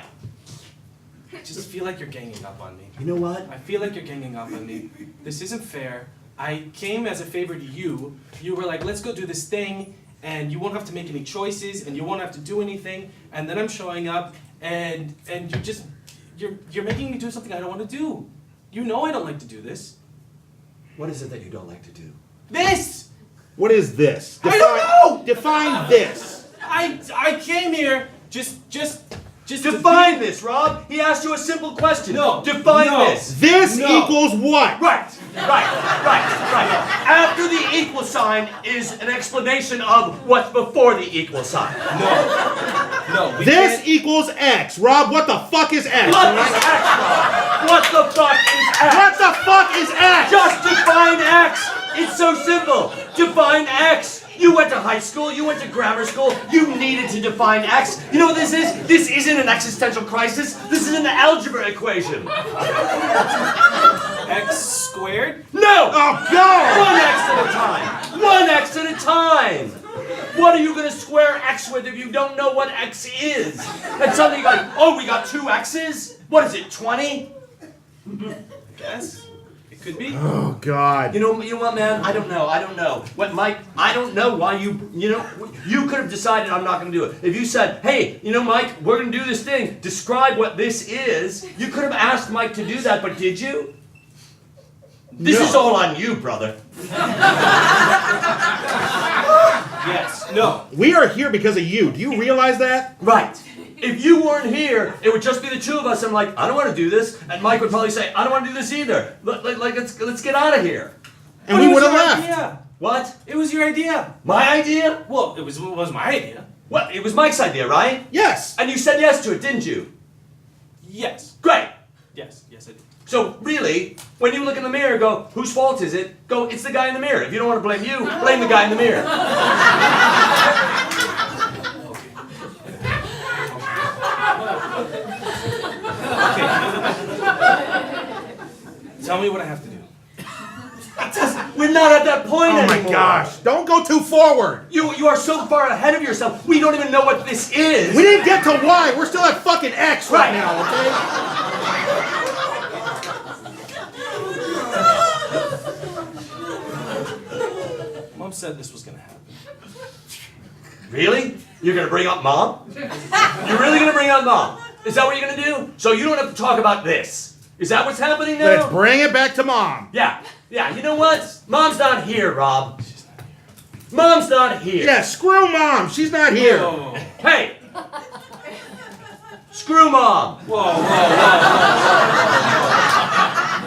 I just feel like you're ganging up on me. You know what? I feel like you're ganging up on me. This isn't fair. I came as a favor to you. You were like, let's go do this thing, and you won't have to make any choices, and you won't have to do anything. And then I'm showing up, and you're making me do something I don't want to do. You know I don't like to do this. What is it that you don't like to do? This! What is this? I don't know! Define this. I came here just Define this, Rob. He asked you a simple question. No. Define No. this. This No. equals what? Right. After the equal sign is an explanation of what's before the equal sign. No, we This can't. equals X. Rob, what the fuck is X? What is X, Rob? What the fuck is X? What the fuck is X? Just define X. It's so simple. Define X. You went to high school, you went to grammar school, you needed to define X. You know what this is? This isn't an existential crisis. This is an algebra equation. X squared? No! Oh, God! One X at a time. One X at a time. What are you going to square X with if you don't know what X is? And suddenly you're like, oh, we got two X's? What is it, 20? Yes. It could be. Oh, God. You know what, man? I don't know. What, Mike? I don't know why you could have decided I'm not going to do it. If you said, hey, Mike, we're going to do this thing. Describe what this is. You could have asked Mike to do that, but did you? This is all on you, brother. Yes. No. We are here because of you. Do you realize that? Right. If you weren't here, it would just be the two of us. I'm like, I don't want to do this, and Mike would probably say, I don't want to do this either. Let's get out of here. And But we it was would have your left. idea. What? It was your idea. My idea? Well, it was my idea. Well, it was Mike's idea, right? Yes. And you said yes to it, didn't you? Yes. Great. Yes. Yes, I did. So really, when you look in the mirror, go, whose fault is it? Go, it's the guy in the mirror. If you don't want to blame you, blame the guy in the mirror. Tell me what I have to do. We're not at that point Oh, anymore. my gosh. Don't go too forward. You are so far ahead of yourself. We don't even know what this is. We didn't get to Y. We're still at fucking X right Right. now, okay? Mom said this was gonna happen. Really? You're gonna bring up Mom? You're really gonna bring up Mom? Is that what you're gonna do? So you don't have to talk about this. Is that what's happening now? Let's bring it back to Mom. Yeah. You know what? Mom's not here, Rob. Mom's not here. Yeah, screw Mom. She's not here. Whoa. Hey! Screw Mom! Whoa.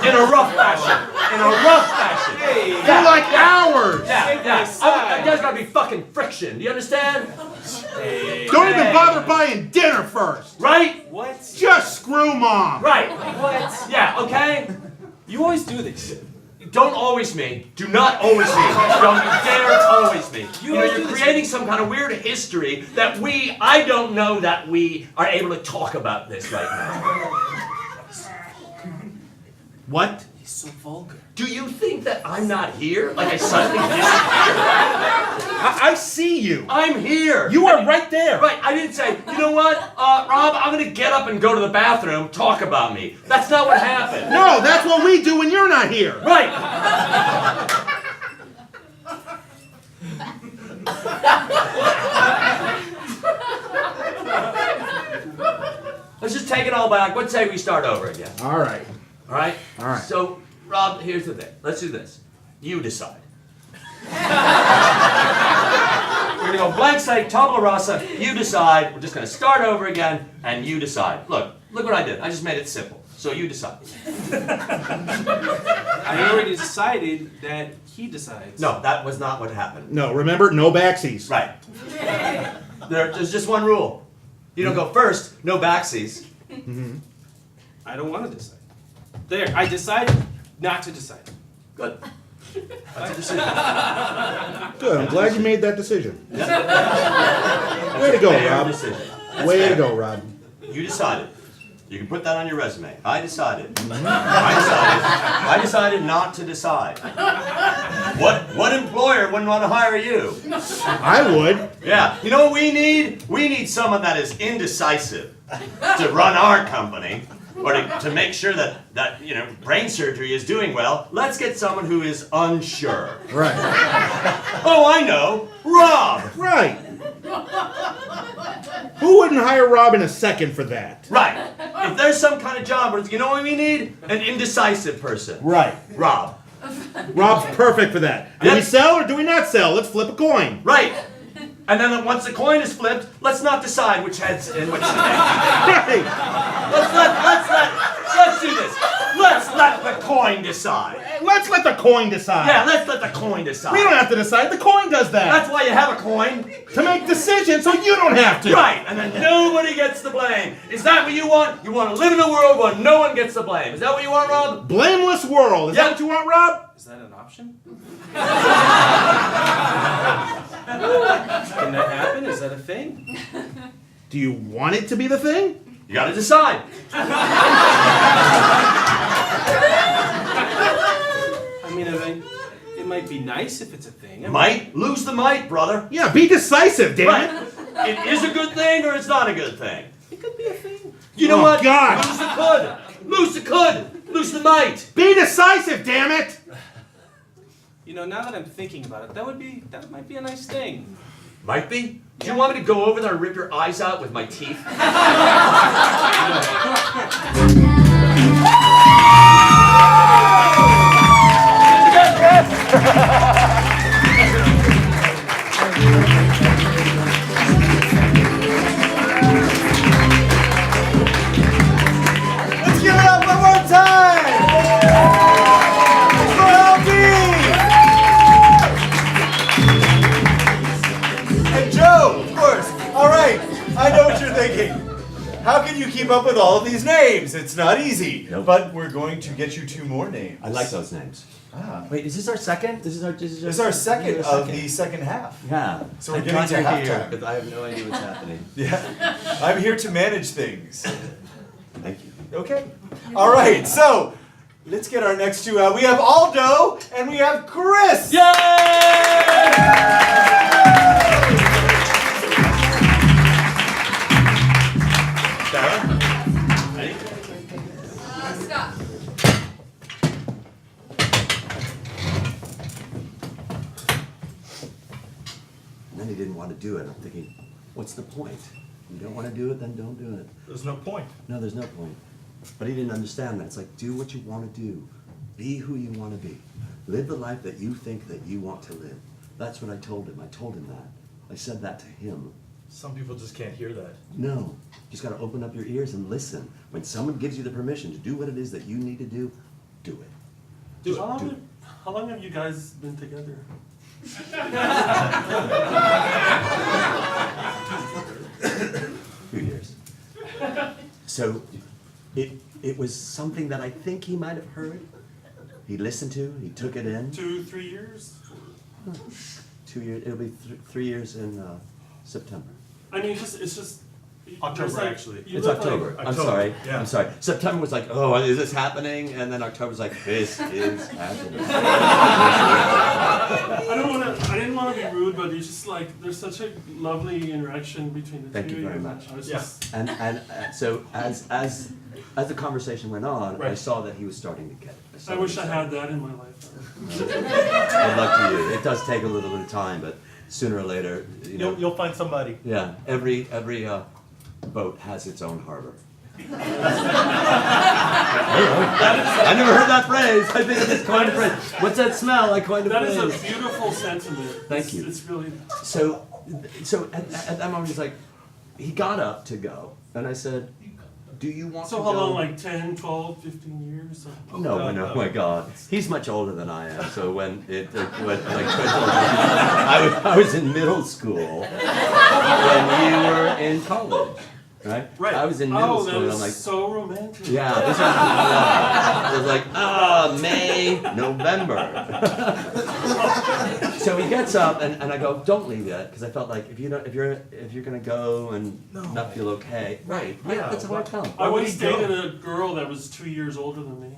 In a rough fashion. Hey. For like hours. Take my You side. guys gotta be fucking friction. Do you understand? Hey. Don't even bother buying dinner first. Right? What? Just screw Mom. Right. What? Yeah, okay? You always do this. Don't always me. Do not always me. Don't you dare always me. You're do this. creating some kind of weird history that I don't know that we are able to talk about this right now. What? He's so vulgar. Do you think that I'm not here? Like I suddenly disappeared? I see you. I'm here. You are right there. Right, I didn't say, you know what, Rob, I'm gonna get up and go to the bathroom, talk about me. That's not what happened. No, that's what we do when you're not here. Right. Let's just take it all back. Let's say we start over again. All right. All right? All right. So, Rob, here's the thing. Let's do this. You decide. We're gonna go blank slate, tabula rasa. You decide. We're just gonna start over again, and you decide. Look what I did. I just made it simple. So you decide. I already decided that he decides. No, that was not what happened. No, remember, no backsies. Right. There's just one rule. You don't go first. No backsies. I don't want to decide. There, I decided not to decide. Good. That's a decision. Good. I'm glad you made that decision. Way to go, Fair Rob. decision. Way to go, Rob. You decided. You can put that on your resume. I decided. I decided not to decide. What employer wouldn't want to hire you? I would. Yeah. You know what we need? We need someone that is indecisive to run our company, or to make sure that brain surgery is doing well. Let's get someone who is unsure. Right. Oh, I know. Rob. Right. Who wouldn't hire Rob in a second for that? Right. If there's some kind of job where, you know what we need? An indecisive person. Right. Rob. Rob's perfect for that. Do we sell or do we not sell? Let's flip a coin. Right. And then once the coin is flipped, let's not decide which head's in which thing. Right. Let's do this. Let's let the coin decide. Let's let the coin decide. Yeah, let's let the coin decide. We don't have to decide. The coin does that. That's why you have a coin. To make decisions so you don't have to. Right, and then nobody gets the blame. Is that what you want? You want to live in a world where no one gets the blame. Is that what you want, Rob? Blameless world. Is that what you want, Rob? Is that an option? Can that happen? Is that a thing? Do you want it to be the thing? You gotta decide. I mean, it might be nice if it's a thing. Might? Lose the might, brother. Yeah, be decisive, damn Right. it. It is a good thing or it's not a good thing. It could be a thing. You know Oh, what? God. Lose the could. Lose the could. Lose the might. Be decisive, damn it. You know, now that I'm thinking about it, that might be a nice thing. Might be. Do you want me to go over there and rip your eyes out with my teeth? Let's give it up one more time. For LD. And Joe, of course. All right. I know what you're thinking. How can you keep up with all of these names? It's not easy. Nope. But we're going to get you 2 more names. I like those names. Ah. Wait, is this our second? This is This is our second of the second half. Yeah. So we're I'm getting to glad you're halftime. here, but I have no idea what's happening. Yeah. I'm here to manage things. Thank you. Okay. All right. So let's get our next 2 out. We have Aldo and we have Chris. Sarah? Ready? Stop. And then he didn't want to do it. I'm thinking, what's the point? You don't want to do it, then don't do it. There's no point. No, there's no point. But he didn't understand that. It's like, do what you want to do. Be who you want to be. Live the life that you think that you want to live. That's what I told him. I told him that. I said that to him. Some people just can't hear that. No, you just got to open up your ears and listen. When someone gives you the permission to do what it is that you need to do, do it. How long have you guys been together? 2 years. So it was something that I think he might have heard. He listened to, he took it in. 2-3 years? 2 years, it'll be 3 years in September. I mean, it's just. October, actually. It's October. I'm sorry. yeah. I'm sorry. September was like, oh, is this happening? And then October's like, this is happening. I didn't want to be rude, but it's just like there's such a lovely interaction between the Thank two you of very you. much. I was Yeah. just, And so as the conversation went on, I Right. saw that he was starting to get it. I wish I had that in my life. Good luck to you. It does take a little bit of time, but sooner or later, you know. You'll find somebody. Yeah, every boat has its own harbor. I never heard that phrase. I think it's coined a phrase. What's that smell? I coined a That phrase. is a beautiful sentiment. Thank you. It's really. So at that moment, he's like, he got up to go, and I said, do you want to So go? how long, like 10, 12, 15 years? No, oh my God. He's much older than I am. So when I was in middle school when you were in college. right? Right. I was in middle Oh, school, that and was I'm like, so romantic. yeah, this was like, May, November. So he gets up, and I go, don't leave yet, because I felt like if you're gonna go and not feel okay, right? Yeah, that's how I felt. I once dated a girl that was 2 years older than me.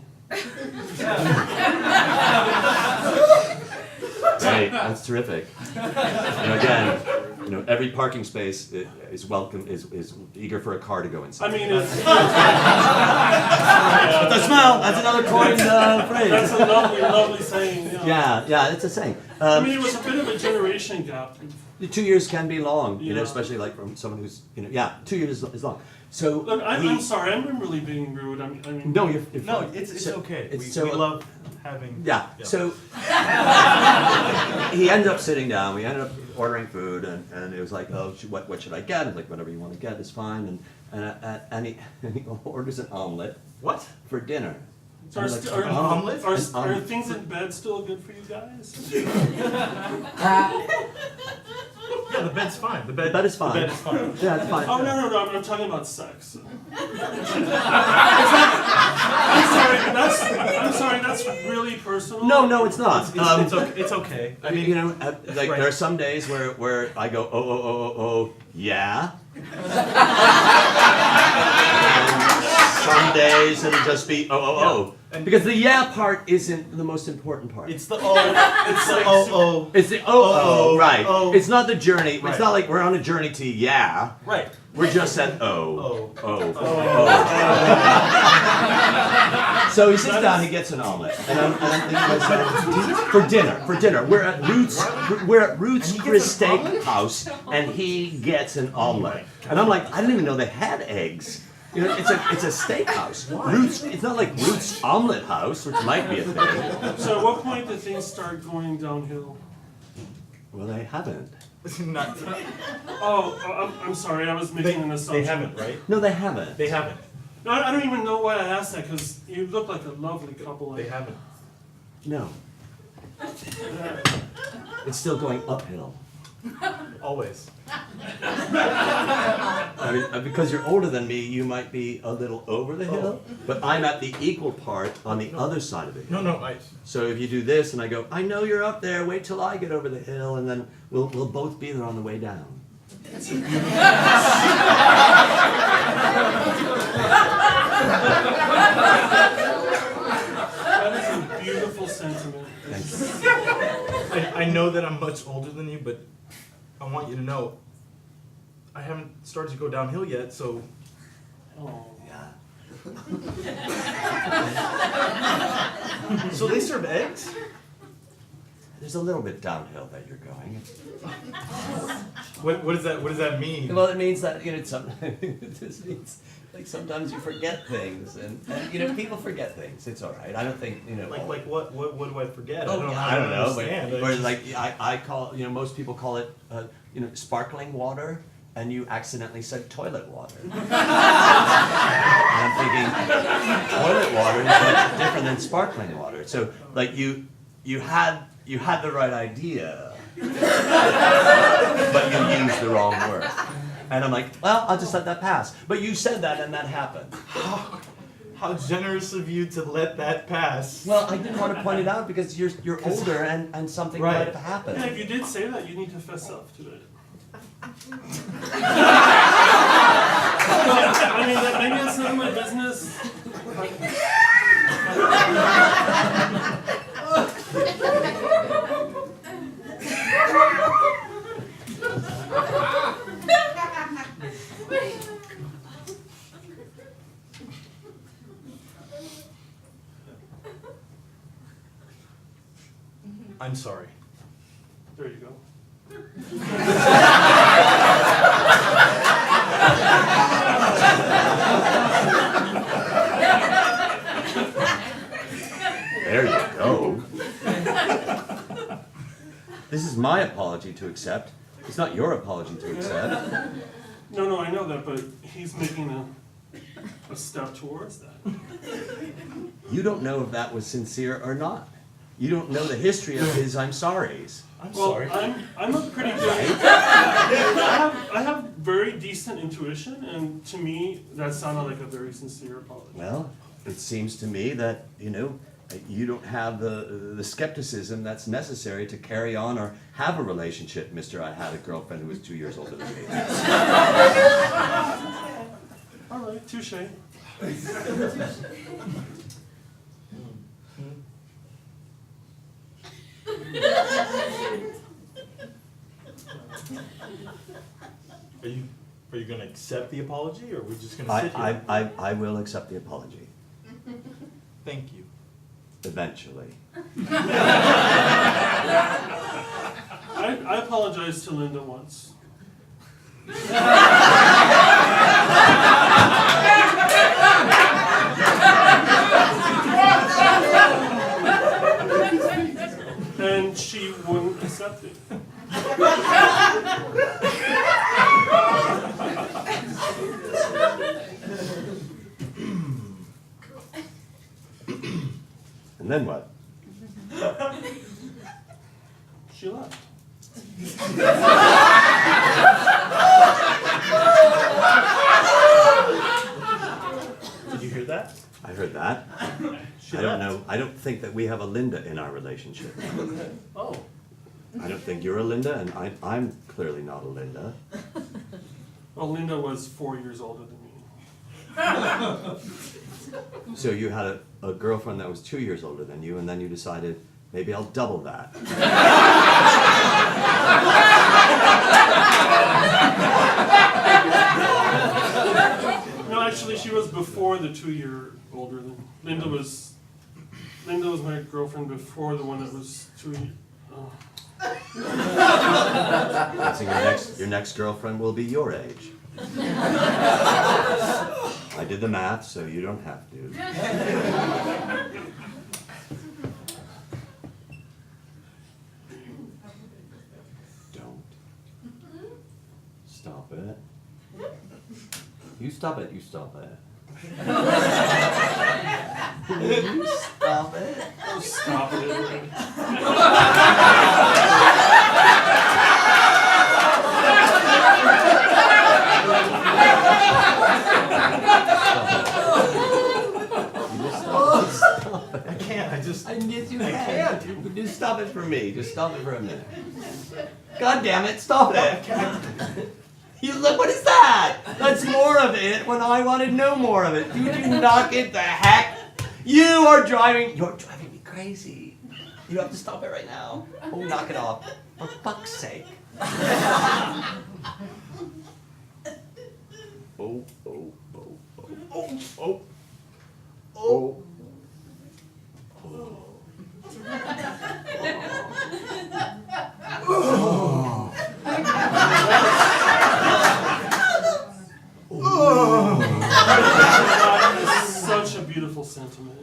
Right, that's terrific. Again, every parking space is welcome, is eager for a car to go inside. I mean, it's... The smell, that's another coined phrase. That's a lovely, lovely saying. Yeah, it's a saying. I mean, it was a bit of a generation gap. 2 years can be long, Yeah. especially like from someone who's, 2 years is long. So Look, I'm sorry, I'm really being rude. I mean, no, you're No, fine. it's So- okay. it's We love having. Yeah. So he ended up sitting down. We ended up ordering food, and it was like, oh, what should I get? I'm like, whatever you want to get is fine. And he orders an omelet. What? For dinner. are, I'm like, are, an omelet? are things in bed still good for you guys? Yeah, the bed's fine. The bed is fine. The bed is fine. Yeah, it's fine. Oh, no, I'm talking about sex. I'm sorry, that's really personal. No, it's not. It's okay. I mean, like right. there are some days where I go, oh, yeah. Some days it'll just be oh. Because the yeah part isn't the most important part. It's the it's the oh. It's the oh, right. Oh. It's not the journey. Right. It's not like we're on a journey to yeah. Right. We're just at oh. So he sits down, he gets an omelet, and I'm thinking to myself, for dinner. We're at Ruth's Chris Steakhouse, and he gets an omelet, and I'm like, I didn't even know they had eggs. It's a steakhouse. It's not like Ruth's Omelet House, which might be a thing. So at what point did things start going downhill? Well, they haven't. Not. Oh, I'm sorry, I was making an assumption. They haven't, right? No, they haven't. They haven't. No, I don't even know why I asked that, because you look like a lovely couple. They haven't. No. It's still going uphill. Always. I mean, because you're older than me, you might be a little over the hill, but I'm at the equal part on the other side of the hill. No. So if you do this, and I go, I know you're up there. Wait till I get over the hill, and then we'll both be there on the way down. That is a beautiful sentiment. Thanks. I know that I'm much older than you, but I want you to know I haven't started to go downhill yet, so. Oh. Yeah. So they serve eggs? There's a little bit downhill that you're going. What does that mean? Well, it means that this means like sometimes you forget things, and people forget things. It's all right. I don't think Like what do I forget? Oh, I don't know. Understand. Or like I call most people call it sparkling water, and you accidentally said toilet water. And I'm thinking toilet water is much different than sparkling water. So like you had the right idea, but you used the wrong word. And I'm like, well, I'll just let that pass. But you said that, and that happened. How generous of you to let that pass. Well, I didn't want to point it out because you're older and something Right. might have happened. Yeah, if you did say that, you need to fess up to it. I mean, maybe that's none of my business. I'm sorry. There you go. There you go. This is my apology to accept. It's not your apology to accept. No, I know that, but he's making a step towards that. You don't know if that was sincere or not. You don't know the history of his I'm sorry's. I'm Well, sorry. I'm a pretty good. I have very decent intuition, and to me, that sounded like a very sincere apology. Well, it seems to me that, you don't have the skepticism that's necessary to carry on or have a relationship, Mr. I had a girlfriend who was 2 years older than me. All right, touche. Are you gonna accept the apology, or are we just gonna sit here? I will accept the apology, Thank you. eventually. I apologized to Linda once. And she wouldn't accept it. And then what? She left. Did you hear that? I heard that. She I don't left. know, I don't think that we have a Linda in our relationship. Oh. I don't think you're a Linda, and I'm clearly not a Linda. Well, Linda was 4 years older than me. So you had a girlfriend that was 2 years older than you, and then you decided, maybe I'll double that. No, actually, she was before the 2 year older than Linda was. Linda was my girlfriend before the one that was 2 years. So your next girlfriend will be your age. I did the math, so you don't have to. Don't. Stop it. You stop it, you stop it. You stop it. Oh, stop it. I can't. I can't. You just stop it for me. Just stop it for a minute. God damn it! Stop it! You look. What is that? That's more of it. When I wanted no more of it. Dude, you knock it the heck. You're driving me crazy. You have to stop it right now. Oh, knock it off. For fuck's sake. Oh, oh, oh, oh, oh, oh, oh. That is such a beautiful sentiment.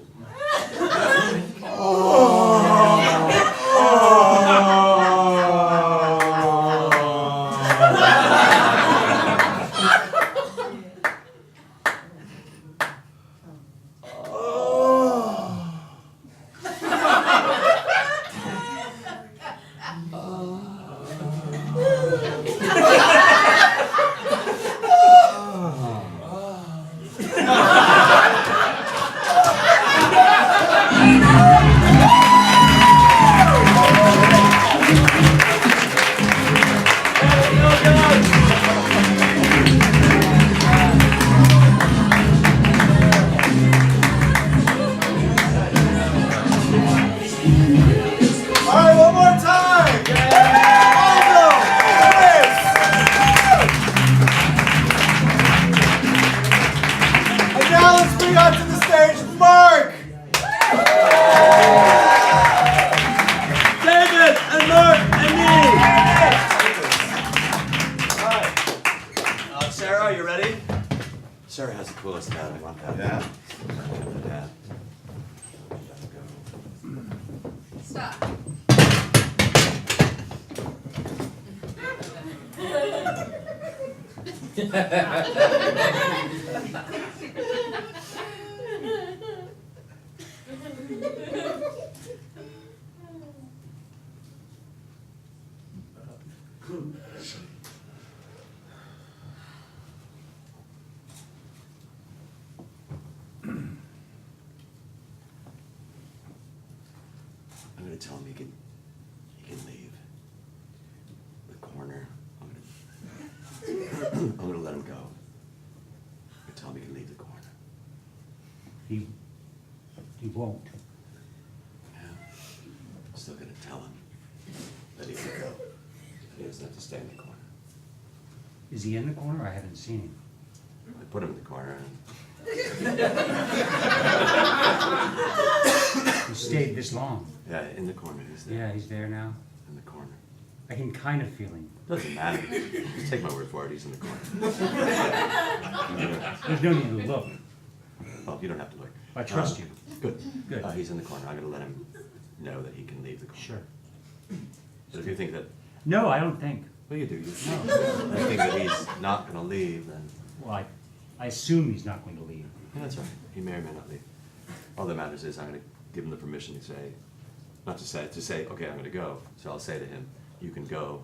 All right, one more time. And now let's bring on to the stage Mark. David and Mark and me. All right. Sarah, are you ready? Sarah has the coolest hat. I want that. Yeah. Yeah. Stop. tell him he can leave the corner. I'm gonna let him go. I'm gonna tell him he can leave the corner. He won't. Yeah. I'm still gonna tell him that he can go. That he doesn't have to stay in the corner. Is he in the corner? I haven't seen him. I put him in the corner and He stayed this long. yeah, in the corner. He's there. Yeah, he's there now. In the corner. I can kind of feel him. Doesn't matter. Just take my word for it. He's in the corner. There's no need to look. Oh, you don't have to look. I trust you. Good. Good. He's in the corner. I'm gonna let him know that he can leave the corner. Sure. But if you think that, No, I don't think. well, you do. You No. think that he's not gonna leave, then Well, I assume he's not going to leave. yeah, that's all right. He may or may not leave. All that matters is I'm gonna give him the permission to say, not to say, okay, I'm gonna go. So I'll say to him, you can go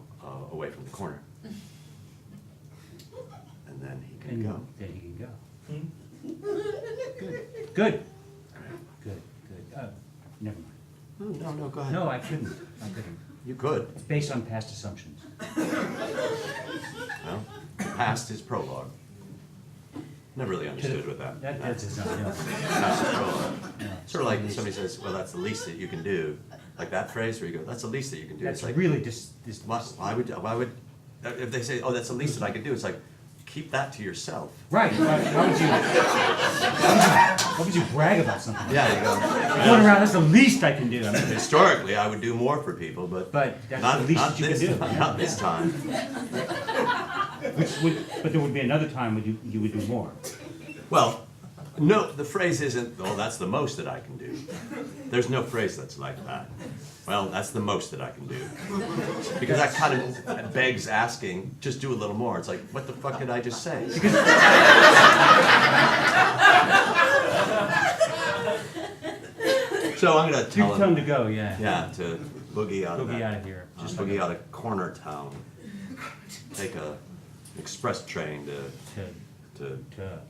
away from the corner. And then he can And go. then he can go. Good. Good. Good. Never mind. No, go ahead. No, I couldn't. You could. It's based on past assumptions. Well, past is prologue. Never really understood what that. That's his not. Past is prologue. Sort of like when somebody says, well, that's the least that you can do. Like that phrase where you go, that's the least that you can do. That's It's like, really why would, if they say, oh, that's the least that I can do, it's like, keep that to yourself. Right. Why would you brag about something? Yeah, you go. Going around, that's the least I can do. I mean, Historically, I would do more for people, but that's not, the least not that you this, can do. not this time. But there would be another time when you would do more. Well, no, the phrase isn't, oh, that's the most that I can do. There's no phrase that's like that. Well, that's the most that I can do. Because that kind of begs asking, just do a little more. It's like, what the fuck did I just say? So I'm gonna tell him. Tell him to go, yeah. Yeah, to boogie out of Boogie that. out of here. Just Boogie out of Corner Town. Take a express train to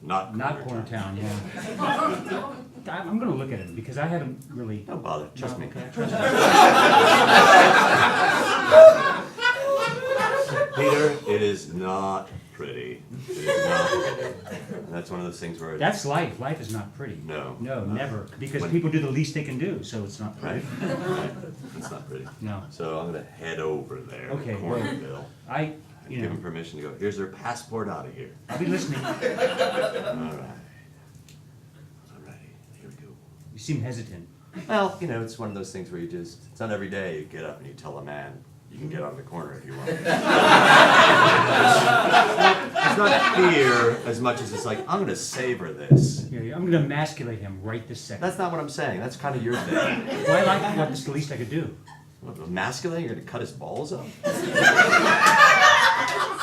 not Corner Town, yeah. I'm gonna look at him because I haven't really. Don't bother, trust me. Okay, I trust you. Peter, it is not pretty. It is not pretty. And that's one of those things where That's life. Life is not pretty. No, never. Because When- people do the least they can do, so it's not pretty. right? It's not pretty. No. So I'm gonna head over there Okay, to Cornerville. I, And give him permission to go, here's their passport out of here. I'll be listening. All right. Here we go. You seem hesitant. Well, you know, it's one of those things where you just, it's not every day you get up and you tell a man, you can get out of the corner if you want. It's not fear as much as it's like, I'm gonna savor this. Yeah, I'm gonna emasculate him right this second. That's not what I'm saying, that's kind of your thing. Well, I like what that's the least I could do. What, emasculate? You're gonna cut his balls up?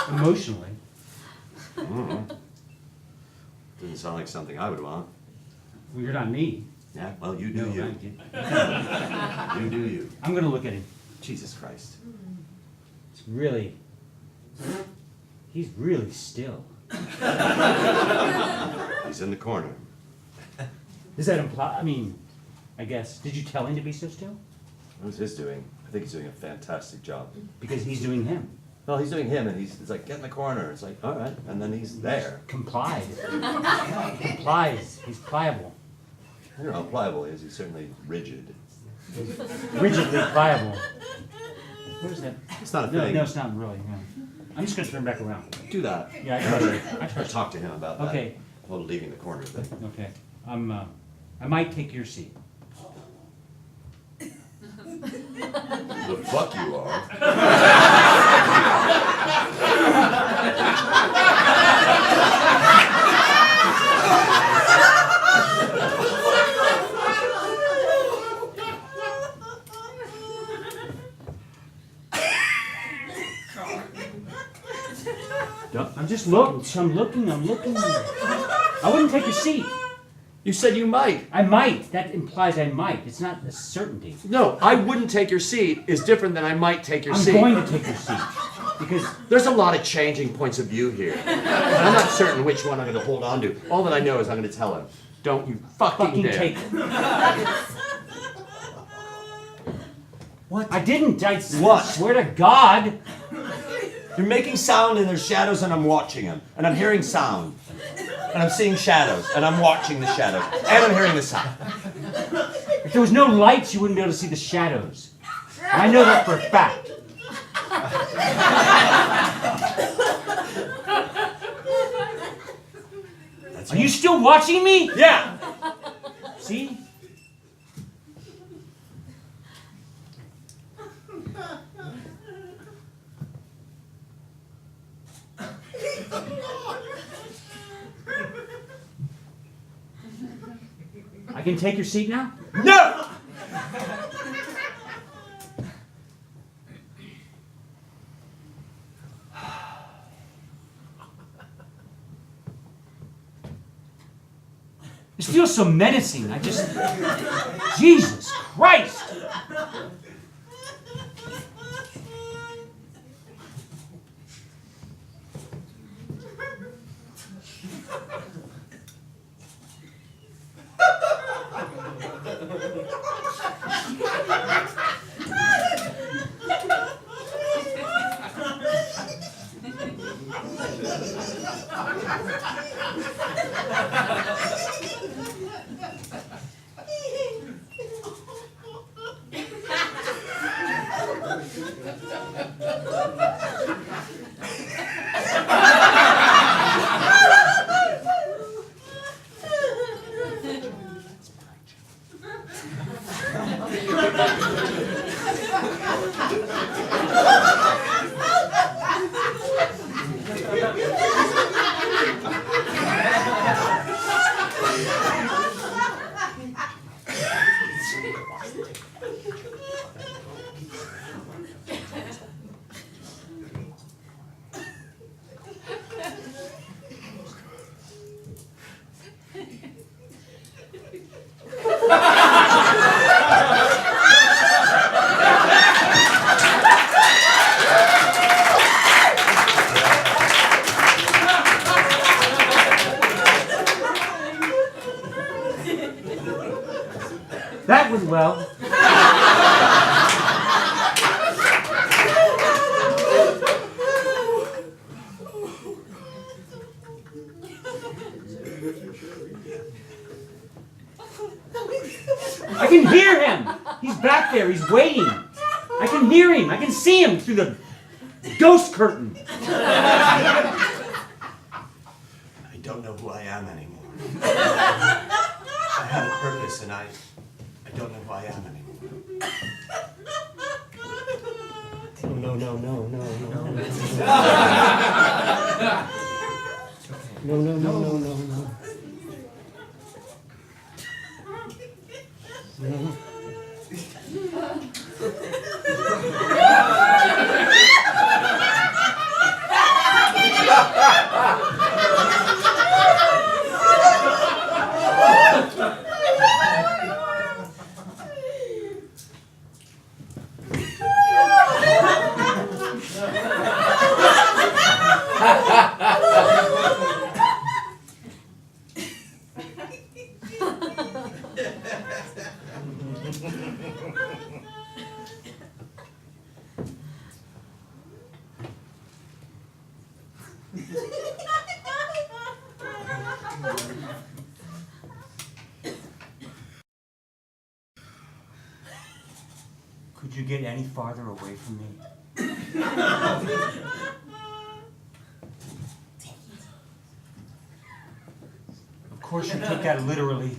Emotionally. Doesn't sound like something I would want. Well, you're not me. Yeah, well, you do No, you. thank you. You do you. I'm gonna look at him. Jesus Christ. It's really. He's really still. He's in the corner. Does that imply? I mean, I guess. Did you tell him to be so still? What's his doing? I think he's doing a fantastic job. Because he's doing him. Well, he's doing him, and it's like, get in the corner. It's like, all right, and then he's there. Complied. Complies. He's pliable. I don't know how pliable he is. He's certainly rigid. Rigidly pliable. What is that? It's not a No, thing. no, it's not really. No. I'm just gonna turn back around. Do that. Yeah, I trust you. I I'll trust talk to him about that. Okay. Well, leaving the corner thing. you. Okay. I might take your seat. The fuck you are. I'm just looking. I'm looking. I wouldn't take your seat. You said you might. I might. That implies I might. It's not a certainty. No, I wouldn't take your seat is different than I might take your I'm seat. going to take your seat. Because There's a lot of changing points of view here. And I'm not certain which one I'm going to hold on to. All that I know is I'm going to tell him, don't you fucking dare. take it. What? I didn't. I What? swear to God. You're making sound and there's shadows and I'm watching them. And I'm hearing sound. And I'm seeing shadows and I'm watching the shadows. And I'm hearing the sound. If there was no lights, you wouldn't be able to see the shadows. And I know that for a fact. Are you still watching me? Yeah! See? I can take your seat now? No! This feels so menacing. I just... Jesus Christ! That went well. I can hear him. He's back there. He's waiting. I can hear him. I can see him through the ghost curtain. I don't know who I am anymore. I have a purpose and I don't know who I am anymore. No, no, no, no, no, no. No, no, no, no, no, no. No. Could you get any farther away from me? Of course you took that literally.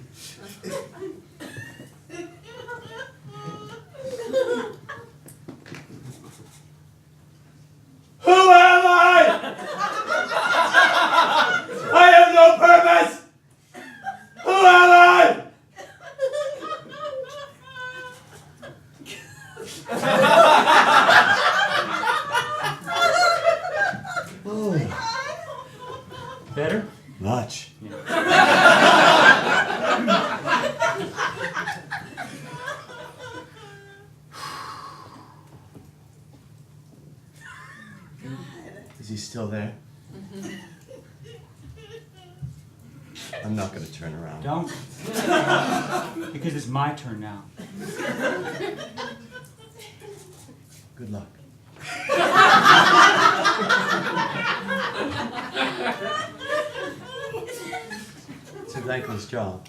Who am I? I have no purpose! Who am I? Better? Much. Is he still there? I'm not going to turn around. Don't. Because it's my turn now. Good luck. It's a thankless job.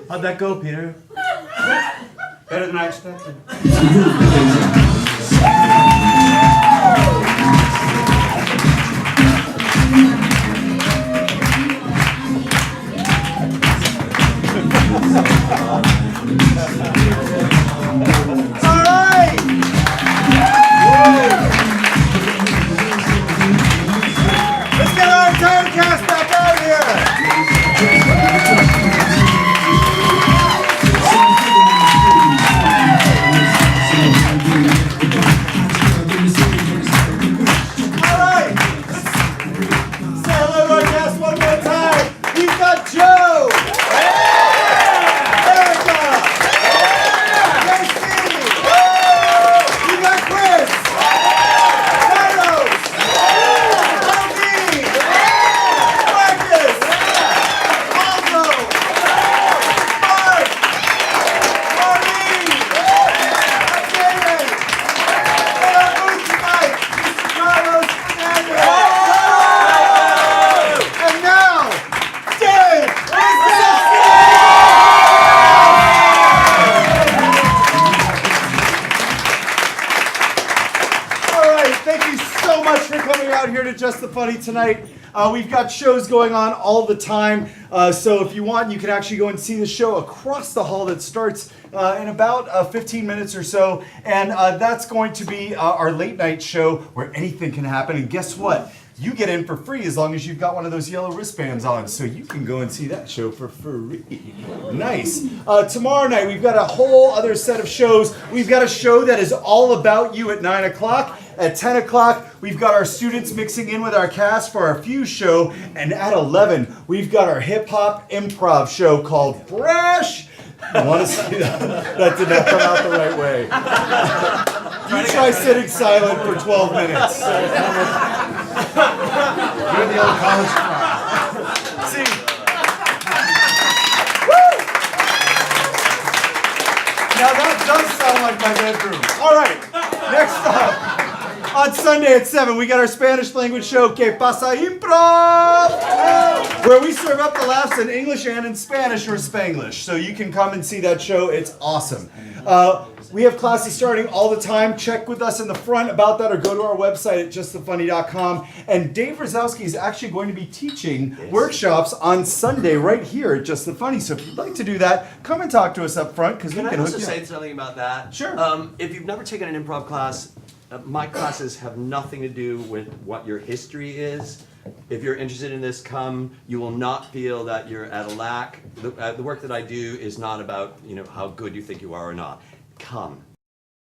How'd that go, Peter? Better than I expected. All right! Let's get our entire cast back out here! All right! Let's say hello to our cast one more time. We've got Joe! Erica! JC! We got Chris! Carlos! Alvin! Marcus! Aldo! Mark! Marlene! David! And our booth tonight, Mr. Carlos Fernandez! And now, Dave All right, thank you so much for coming out here to Just the Funny tonight. We've got shows going on all the time, so if you want, you can actually go and see the show across the hall that starts in about 15 minutes or so, and that's going to be our late night show where anything can happen, and guess what? You get in for free as long as you've got one of those yellow wristbands on, so you can go and see that show for free. Nice. Tomorrow night, we've got a whole other set of shows. We've got a show that is all about you at 9 o'clock. At 10 o'clock, we've got our students mixing in with our cast for our Fuse show. And at 11, we've got our hip-hop improv show called Fresh. I want to see that. That did not come out the right way. You try sitting silent for 12 minutes. You're the old college crowd. See. Woo! Now that does sound like my bedroom. All right, next up. On Sunday at 7, we got our Spanish language show, Que Pasa Improv, where we serve up the laughs in English and in Spanish or Spanglish. So you can come and see that show. It's awesome. We have classes starting all the time. Check with us in the front about that or go to our website at justthefunny.com. And Dave Rosowski is actually going to be teaching workshops on Sunday right here at Just the Funny. So if you'd like to do that, come and talk to us up front because we Can I can also hook you say up. something about that? Sure. If you've never taken an improv class, my classes have nothing to do with what your history is. If you're interested in this, come. You will not feel that you're at a lack. The work that I do is not about how good you think you are or not. Come.